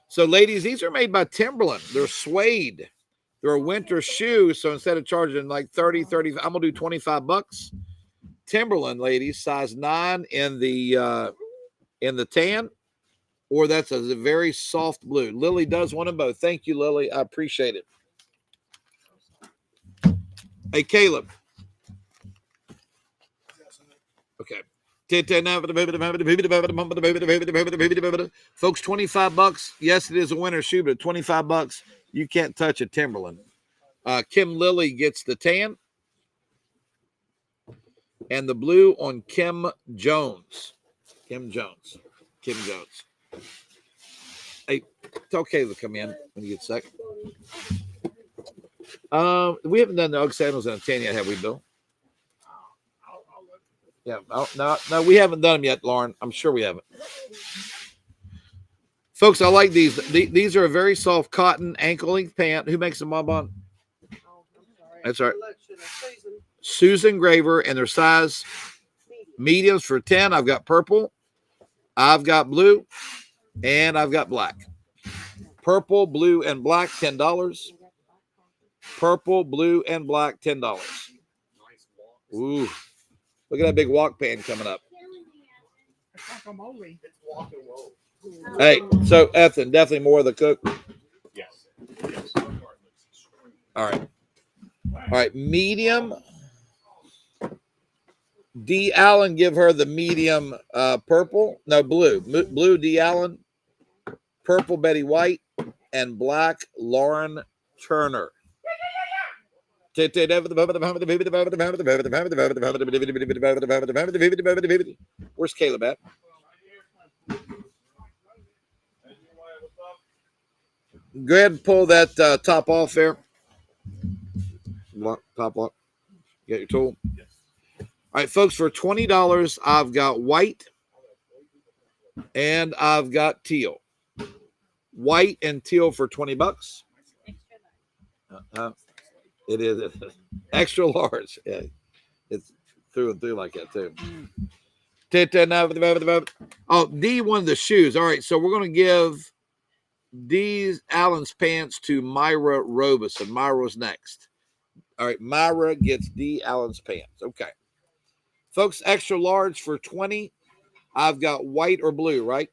So, ladies, these are made by Timberland. They're suede. They're a winter shoe. So instead of charging like 30, I'm going to do $25. Timberland, ladies, size 9 in the tan, or that's a very soft blue. Lily does one of both. Thank you, Lily. I appreciate it. Hey, Caleb. Okay. Folks, $25. Yes, it is a winter shoe, but $25, you can't touch a Timberland. Kim Lilly gets the tan and the blue on Kim Jones. Kim Jones. Hey, tell Caleb to come in when you get a sec. We haven't done the Ugg sandals in a tan yet, have we, Bill? Yeah, no, we haven't done them yet, Lauren. I'm sure we haven't. Folks, I like these. These are a very soft cotton ankle length pant. Who makes them, Bon? Oh, I'm sorry. That's all right. Selection of Susan. Susan Graver, and their size mediums for 10. I've got purple, I've got blue, and I've got black. Purple, blue, and black, $10. Purple, blue, and black, $10. Ooh, look at that big walk pan coming up. It's guacamole. It's walk and roll. Hey, so Ethan, definitely more of the cook. Yes. All right. Medium. D. Allen, give her the medium purple. No, blue. Blue, D. Allen. Purple, Betty White. And black, Lauren Turner. Where's Caleb at? Go ahead and pull that top off there. Top lock. You got your tool? Yes. All right, folks, for $20, I've got white and I've got teal. White and teal for $20. It is extra large. Yeah, it's through and through like that too. Oh, D one of the shoes. All right, so we're going to give these Allen's pants to Myra Robeson. Myra's next. All right, Myra gets D Allen's pants. Okay, folks, extra large for 20. I've got white or blue, right?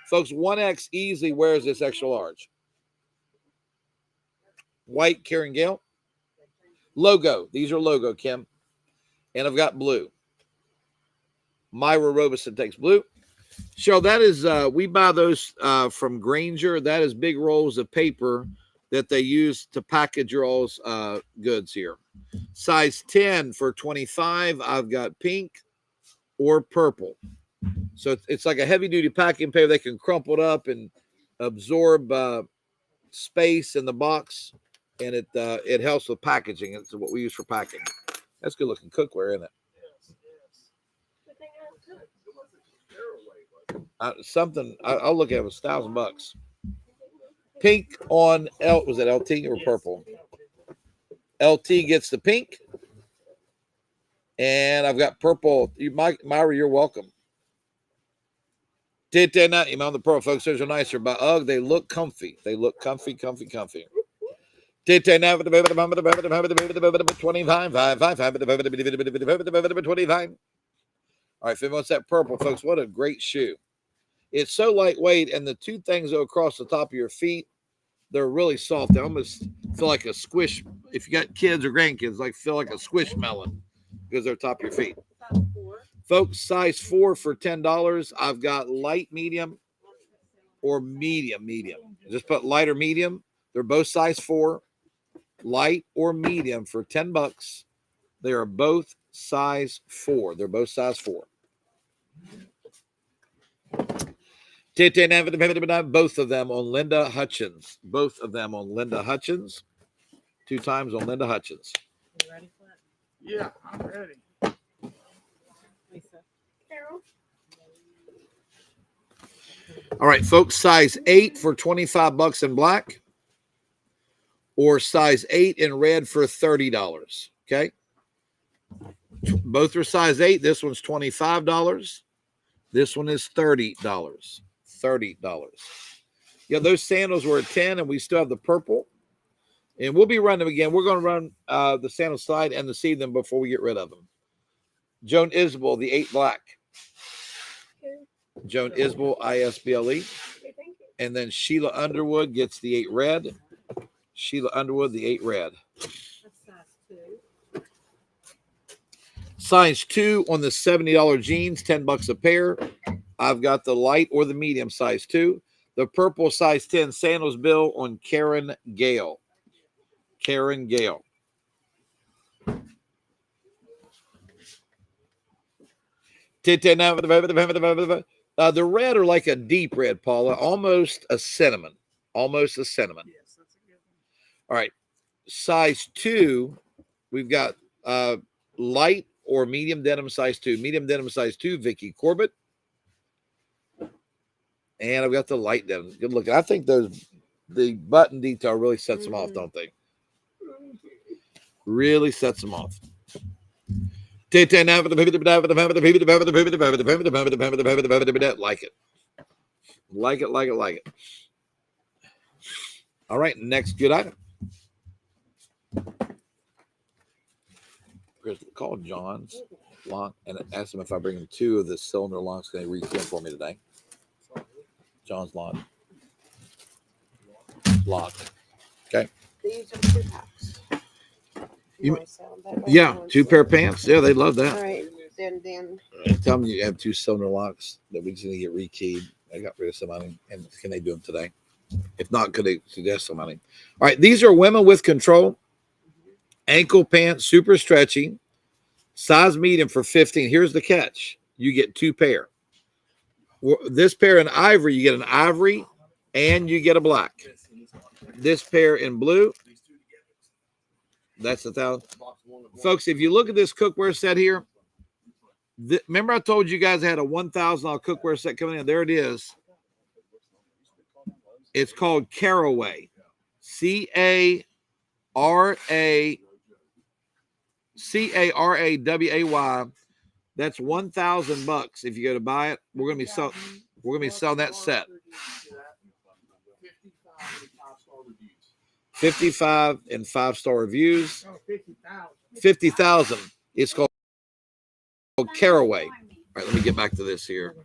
Folks, 1X easily wears this extra large. White, Karen Gale. Logo. These are logo, Kim. And I've got blue. Myra Robeson takes blue. Cheryl, that is we buy those from Granger. That is big rolls of paper that they use to package your all's goods here. Size 10 for 25. I've got pink or purple. So it's like a heavy duty packing paper. They can crumple it up and absorb space in the box, and it helps with packaging. It's what we use for packing. That's good looking cookware, isn't it? Good thing I was good. Something I'll look at it. Was $1,000. Pink on was it LT or purple? LT gets the pink, and I've got purple. Myra, you're welcome. Did they not? On the pearl, folks, those are nicer. By UGG, they look comfy. They look comfy. Did they not? 25, 25. All right, what's that purple, folks? What a great shoe. It's so lightweight, and the two things go across the top of your feet, they're really soft. They almost feel like a squish. If you got kids or grandkids, feel like a squishmallow because they're top of your feet. Folks, size 4 for $10. I've got light, medium, or medium. Just put light or medium. They're both size 4. Light or medium for $10. They are both size 4. They're both size 4. Both of them on Linda Hutchins. 2 times on Linda Hutchins. You ready for it? Yeah, I'm ready. Lisa. Carol, All right, folks, size 8 for $25 in black, or size 8 in red for $30. Okay. Both are size 8. This one's $25. This one is $30. $30. Yeah, those sandals were at 10, and we still have the purple. And we'll be running them again. We're going to run the sandal slide and the seed them before we get rid of them. Joan Isbell, the 8 black. Joan Isbell, ISBLE. okay, thank you. And then Sheila Underwood gets the 8 red. Sheila Underwood, the 8 red. That's size 2. Size 2 on the $70 jeans, $10 a pair. I've got the light or the medium size 2. The purple size 10 sandals bill on Karen Gale. Karen Gale. The red are like a deep red, Paula, almost a cinnamon. Almost a cinnamon. Yes, that's a good one. All right. Size 2, we've got light or medium denim size 2. Medium denim size 2, Vicky Corbett. And I've got the light denim. Good looking. I think the button detail really sets them off, don't they? Really sets them off. Like it. Like it. All right, next good item. Call John's lock and ask him if I bring him 2 of the cylinder locks. Can they rekey them for me today? John's lock. Okay. These are 2 packs. You- wanna sell them that way? Yeah, You wanna 2 sell pair of them? pants. Yeah, they love All that. right, then Tell them you have 2 cylinder locks that we just need to get rekeyed. I got rid of somebody, and can they do them today? If not, could they suggest somebody? All right, these are women with control. Ankle pants, super stretchy. Size medium for 15. Here's the catch. You get 2 pair. This pair in ivory, you get an ivory and you get a black. This pair in blue, that's $1,000. Folks, if you look at this cookware set here, remember I told you guys I had a $1,000 cookware set coming in? There it is. It's called Caraway. CARAWAY. That's $1,000 if you go to buy it. We're gonna be selling that set. 55 and 5-star reviews. Oh, 50,000. 50,000. It's called Caraway. All right, let me get back to this here.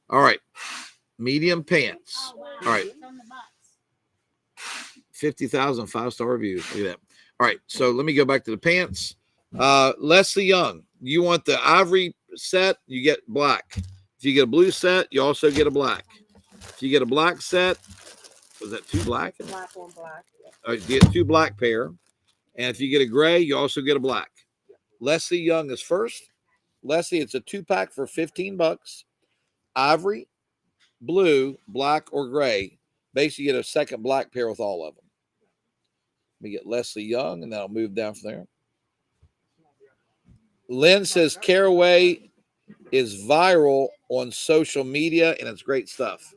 All right, medium pants. Oh, wow. All right. It's on the box. 50,000 5-star reviews. Look at that. All right, so let me go back to the pants. Leslie Young, you want the ivory set, you get black. If you get a blue set, you also get a black. If you get a black set, was that 2 black? Black on black. You get 2 black pair. And if you get a gray, you also get a black. Leslie Young is first. Leslie, it's a 2-pack for $15. Ivory, blue, black, or gray. Basically, you get a second black pair with all of them. Let me get Leslie Young, and then I'll move down from there. Lynn says Caraway is viral on social media, and it's great stuff.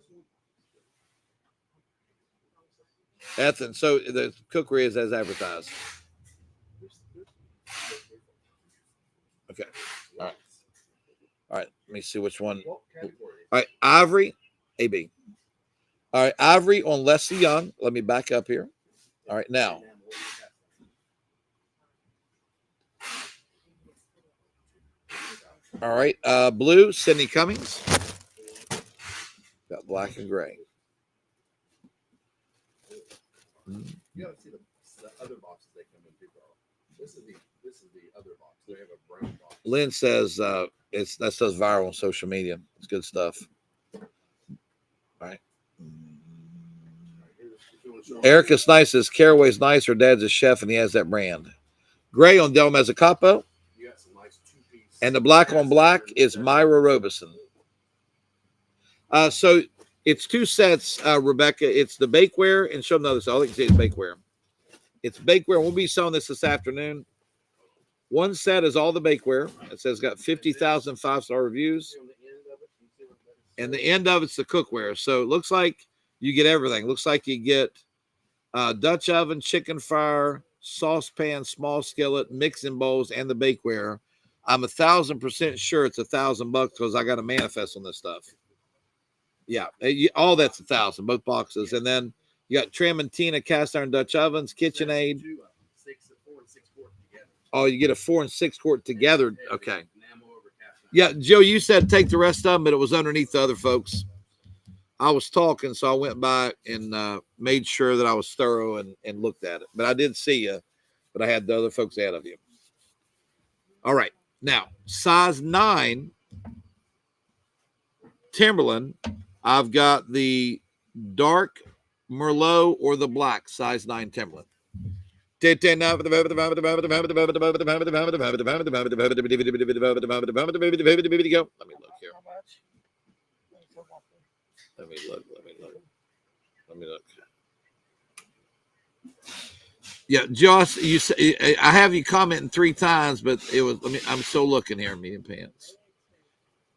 Ethan, so the cookery is as advertised. Okay. All right. All right. Let me see which one. All right. Ivory, AB. All right. Ivory on Leslie Young. Let me back up here. All right. Now. All right. Blue, Sydney Cummings. Got black and gray. You gotta see the other boxes they come in too, bro. This is the other box. They have a brown box. Lynn says that says viral on social media. It's good stuff. All right. Erica Snice says Caraway's nice. Her dad's a chef and he has that brand. Gray on Del Mezzacapo. You got some nice 2-piece. And the black on black is Myra Robeson. So it's 2 sets, Rebecca. It's the bakeware and show them the other side. All I can say is bakeware. It's bakeware. We'll be selling this afternoon. One set is all the bakeware. It says got 50,000 5-star reviews. And the end of it's the cookware. So it looks like you get everything. Looks like you get Dutch oven, chicken fryer, saucepan, small skillet, mixing bowls, and the bakeware. I'm 1,000% sure it's $1,000 because I got a manifest on this stuff. Yeah, all that's 1,000, both boxes. And then you got Tramontina cast iron Dutch ovens, KitchenAid. 4 and 6 quart together. Oh, you get a 4 and 6 quart together. Okay. Yeah, Joe, you said take the rest of them, but it was underneath the other folks. I was talking, so I went by and made sure that I was thorough and looked at it. But I did see you, but I had the other folks ahead of you. All right. Now, size 9 Timberland. I've got the dark Merlot or the black size 9 Timberland. Go. Let me look here. Let me look. Yeah, Josh, you say I have you commenting 3 times, but it was. I'm still looking here. Medium pants.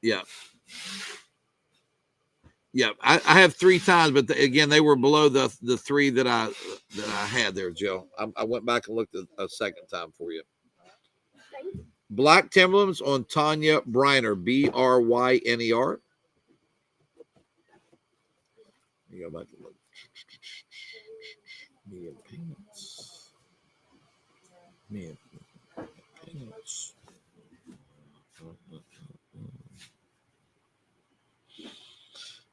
Yeah. Yeah, I have 3 times, but again, they were below the 3 that I had there, Joe. I went back and looked a second time for you. Black Timberlands on Tanya Briner, Bryner. Let me go back and look. Medium pants. Medium pants.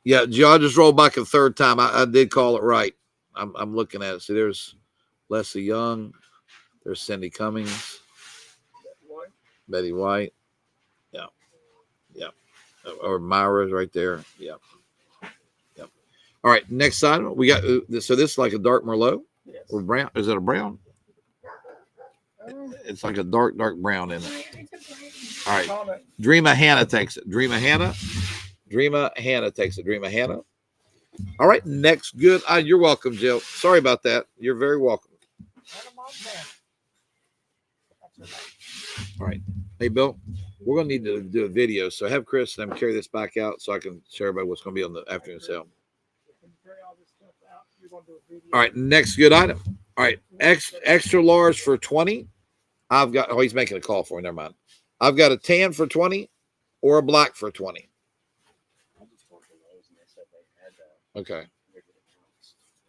Yeah, Joe, I just rolled back a 3rd time. I did call it right. I'm looking at it. See, there's Leslie Young. There's Cindy Cummings. Betty White. Yeah. Yeah. Or Myra's right there. Yeah. Yeah. All right, next item. We got, so this is like a dark Merlot or brown. Is it a brown? It's like a dark brown in it. All right. Dreama Hannah takes it. Dreama Hannah takes it. Dreama Hannah. All right, next good. You're welcome, Jill. Sorry about that. You're very welcome. All right. Hey, Bill, we're going to need to do a video. So have Chris and them carry this back out so I can show everybody what's going to be on the afternoon sale. All right, next good item. All right, extra large for 20. I've got, he's making a call for me. Never mind. I've got a tan for 20 or a black for 20. Okay.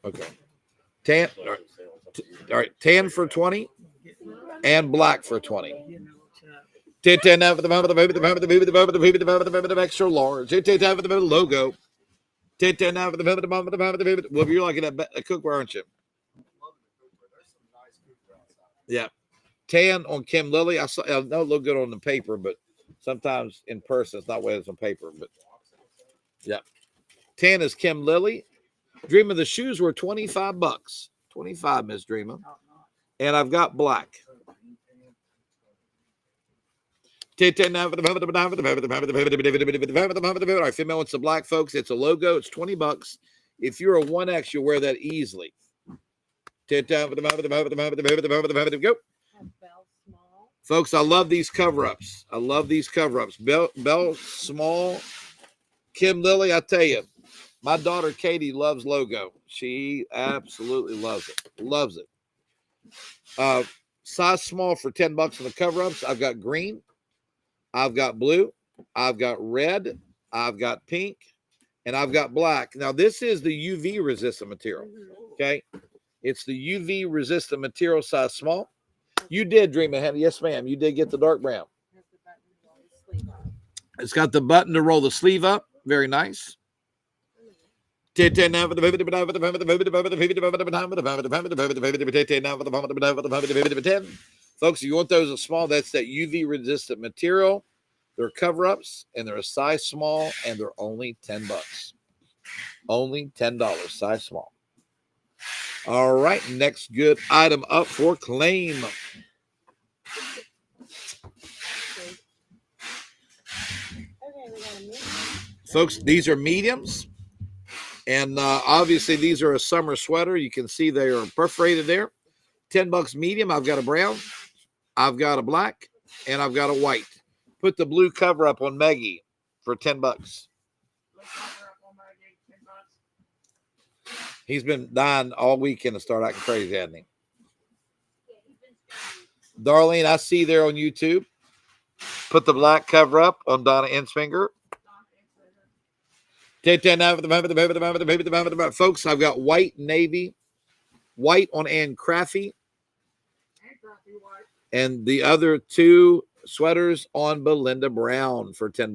Okay. Tan. All right. Tan for 20 and black for 20. Extra large. Logo. Well, you're liking a cookware, aren't you? Yeah. Tan on Kim Lily. I know it looked good on the paper, but Sometimes in person, it's not what it's on paper, but yeah. 10 is Kim Lilly. Dreamer, the shoes were $25. 25, Miss Dreamer. And I've got black. All right, female, it's the black, folks. It's a logo. It's $20. If you're a 1X, you'll wear that easily. Go. Bell small. Folks, I love these cover-ups. I love these cover-ups. Bell Small, Kim Lilly, I tell you, my daughter Katie loves logo. She absolutely loves it. Loves it. Size small for $10 on the cover-ups. I've got green. I've got blue. I've got red. I've got pink. And I've got black. Now, this is the UV resistant material. Okay? It's the UV resistant material, size small. You did, Dream Ahead. Yes, ma'am. You did get the dark brown. Has the button to roll the sleeve up. It's got the button to roll the sleeve up. Very nice. Folks, if you want those small, that's that UV resistant material. They're cover-ups, and they're a size small, and they're only $10. Only $10, size small. All right, next good item up for claim. Okay, we got a medium. Folks, these are mediums. And obviously, these are a summer sweater. You can see they are perforated there. $10 medium. I've got a brown. I've got a black. And I've got a white. Put the blue cover up on Maggie for $10. He's been dying all weekend to start acting crazy, hasn't he? Yeah, he's been spending. Darlene, I see there on YouTube. Put the black cover up on Donna Insfinger. Folks, I've got white, navy, white on Ann Craffey, and the other two sweaters on Belinda Brown for $10.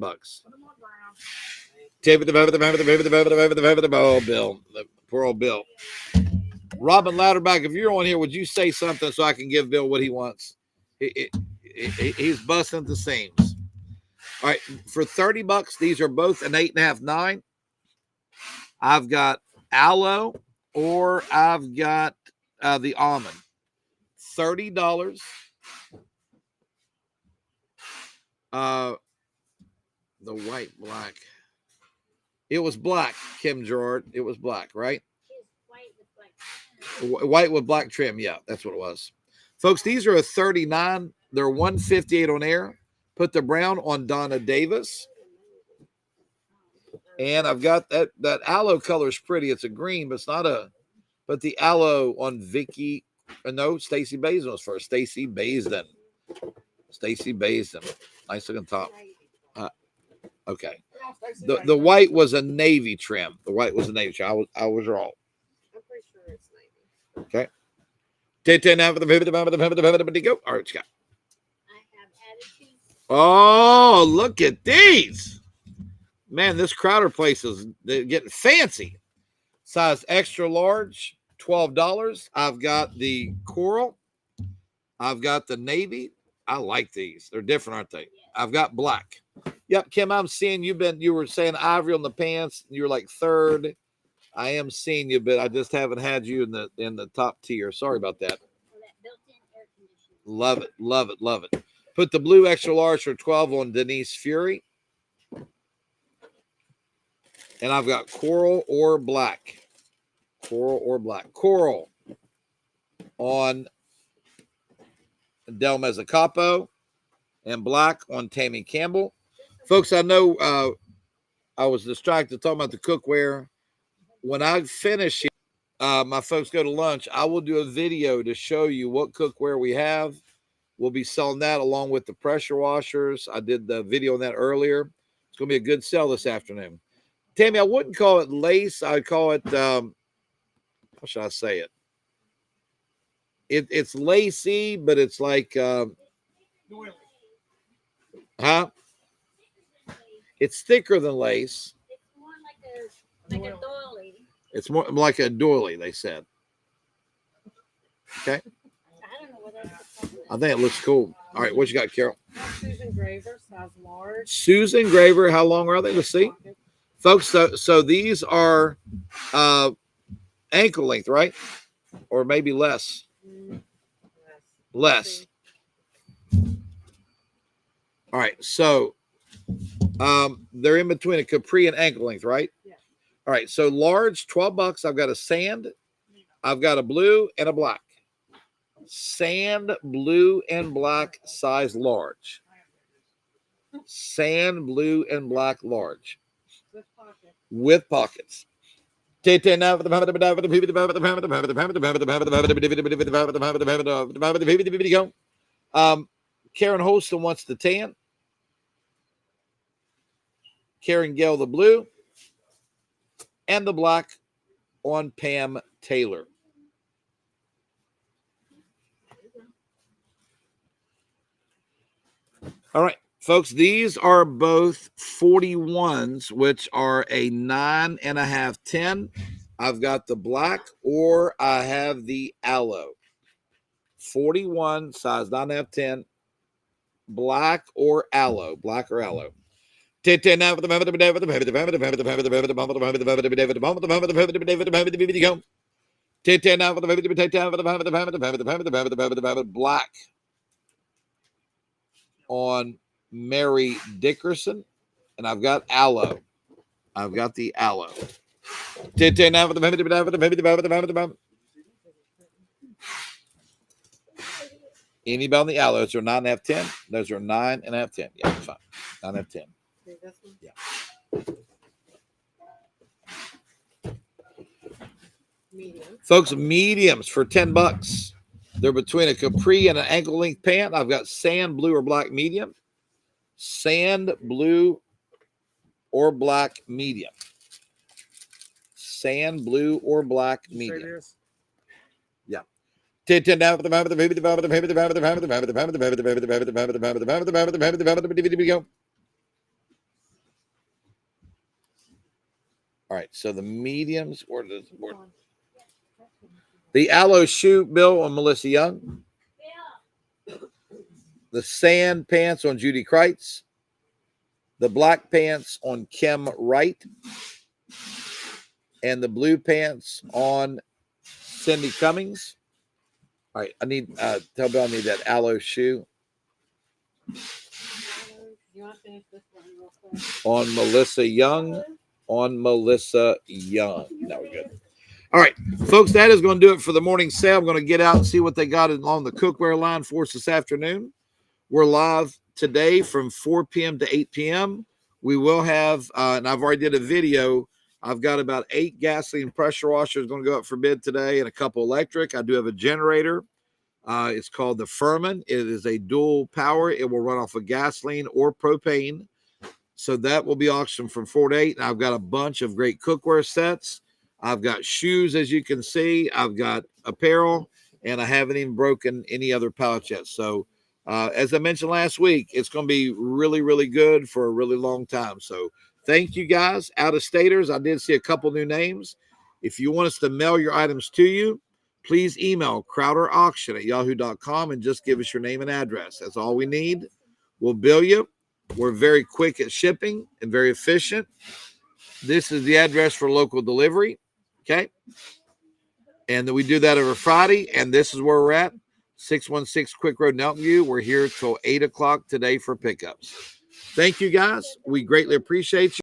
Oh, Bill, the poor old Bill. Robin Louderback, if you're on here, would you say something so I can give Bill what he wants? He's busting at the seams. All right, for $30, these are both an 8.5, 9. I've got aloe or I've got the almond. $30. The white, black. It was black, Kim Gerard. It was black, right? She's white with black. White with black trim. Yeah, that's what it was. Folks, these are a 39. They're 158 on air. Put the brown on Donna Davis. And I've got that aloe color is pretty. It's a green, but it's not a. But the aloe on Vicky. No, Stacy Basin was first. Stacy Basin. Nice looking top. Okay. The white was a navy trim. I was wrong. I'm pretty sure it's navy. Okay. Go. All right, Scott. I have attitudes. Oh, look at these. Man, this Crowder place is getting fancy. Size extra large, $12. I've got the coral. I've got the navy. I like these. They're different, aren't they? I've got black. Yep, Kim, I'm seeing you were saying ivory on the pants. You're like third. I am seeing you, but I just haven't had you in the top tier. Sorry about that. For that built-in air conditioning. Love it, love it, love it. Put the blue extra large for 12 on Denise Fury. And I've got coral or black. Coral on Del Mezzacapo and black on Tammy Campbell. Folks, I know I was distracted talking about the cookware. When I finish my folks go to lunch, I will do a video to show you what cookware we have. We'll be selling that along with the pressure washers. I did the video on that earlier. It's going to be a good sell this afternoon. Tammy, I wouldn't call it lace. I'd call it, how should I say it? It's lacy, but it's like, It's thicker than lace. It's more like a doily. It's more like a doily, they said. Okay. I don't know what else to call it. I think it looks cool. All right, what you got, Carol? Susan Graver, size large. Susan Graver, how long are they? Let's see. Pocket. Folks, so these are ankle length, right? Or maybe less. Mm, Less. All right. So they're in between a capri and ankle length, right? Yeah. All right. So large, $12. I've got a sand, I've got a blue and a black. Sand, blue, and black, size large. Sand, blue, and black, large. With pocket. With pockets. Karen Holston wants the tan. Karen Gale the blue. And the black on Pam Taylor. All right, folks, these are both 41s, which are a 9.5, 10. I've got the black or I have the aloe. 41, size 9.5, 10. Black or aloe. Black or aloe. Black on Mary Dickerson, and I've got aloe. I've got the aloe. Anybody on the aloe? Those are 9.5, 10. Those are 9.5, 10. Yeah, fine. 9.5, 10. See this one? Yeah. Medium. Folks, mediums for $10. They're between a capri and an ankle length pant. I've got sand, blue, or black medium. Sand, blue, or black medium. Sand, blue, or black You say medium. this? Yeah. All right, so the mediums, the aloe shoe, Bill, on Melissa Young. The sand pants on Judy Kreitz. The black pants on Kim Wright. And the blue pants on Cindy Cummings. All right, I need, tell Bill I need that aloe shoe You want to finish this one real quick? on Melissa Young. On Melissa Young. Now we're good. All right, folks, that is going to do it for the morning sale. I'm going to get out and see what they got along the cookware line for us this afternoon. We're live today from 4 p.m. to 8 p.m. We will have, and I've already did a video. I've got about 8 gasoline pressure washers going to go up for bid today and a couple electric. I do have a generator. It's called the Furman. It is a dual power. It will run off of gasoline or propane. So that will be auctioned from 4 to 8. And I've got a bunch of great cookware sets. I've got shoes, as you can see. I've got apparel, and I haven't even broken any other pallets yet. So as I mentioned last week, it's going to be really, really good for a really long time. So thank you guys. Out of staters, I did see a couple new names. If you want us to mail your items to you, please email crowderauction@yahoo.com and just give us your name and address. That's all we need. We'll bill you. We're very quick at shipping and very efficient. This is the address for local delivery. Okay. And then we do that every Friday. And this is where we're at. 616 Quick Road in Elton View. We're here till 8 o'clock today for pickups. Thank you guys. We greatly appreciate you.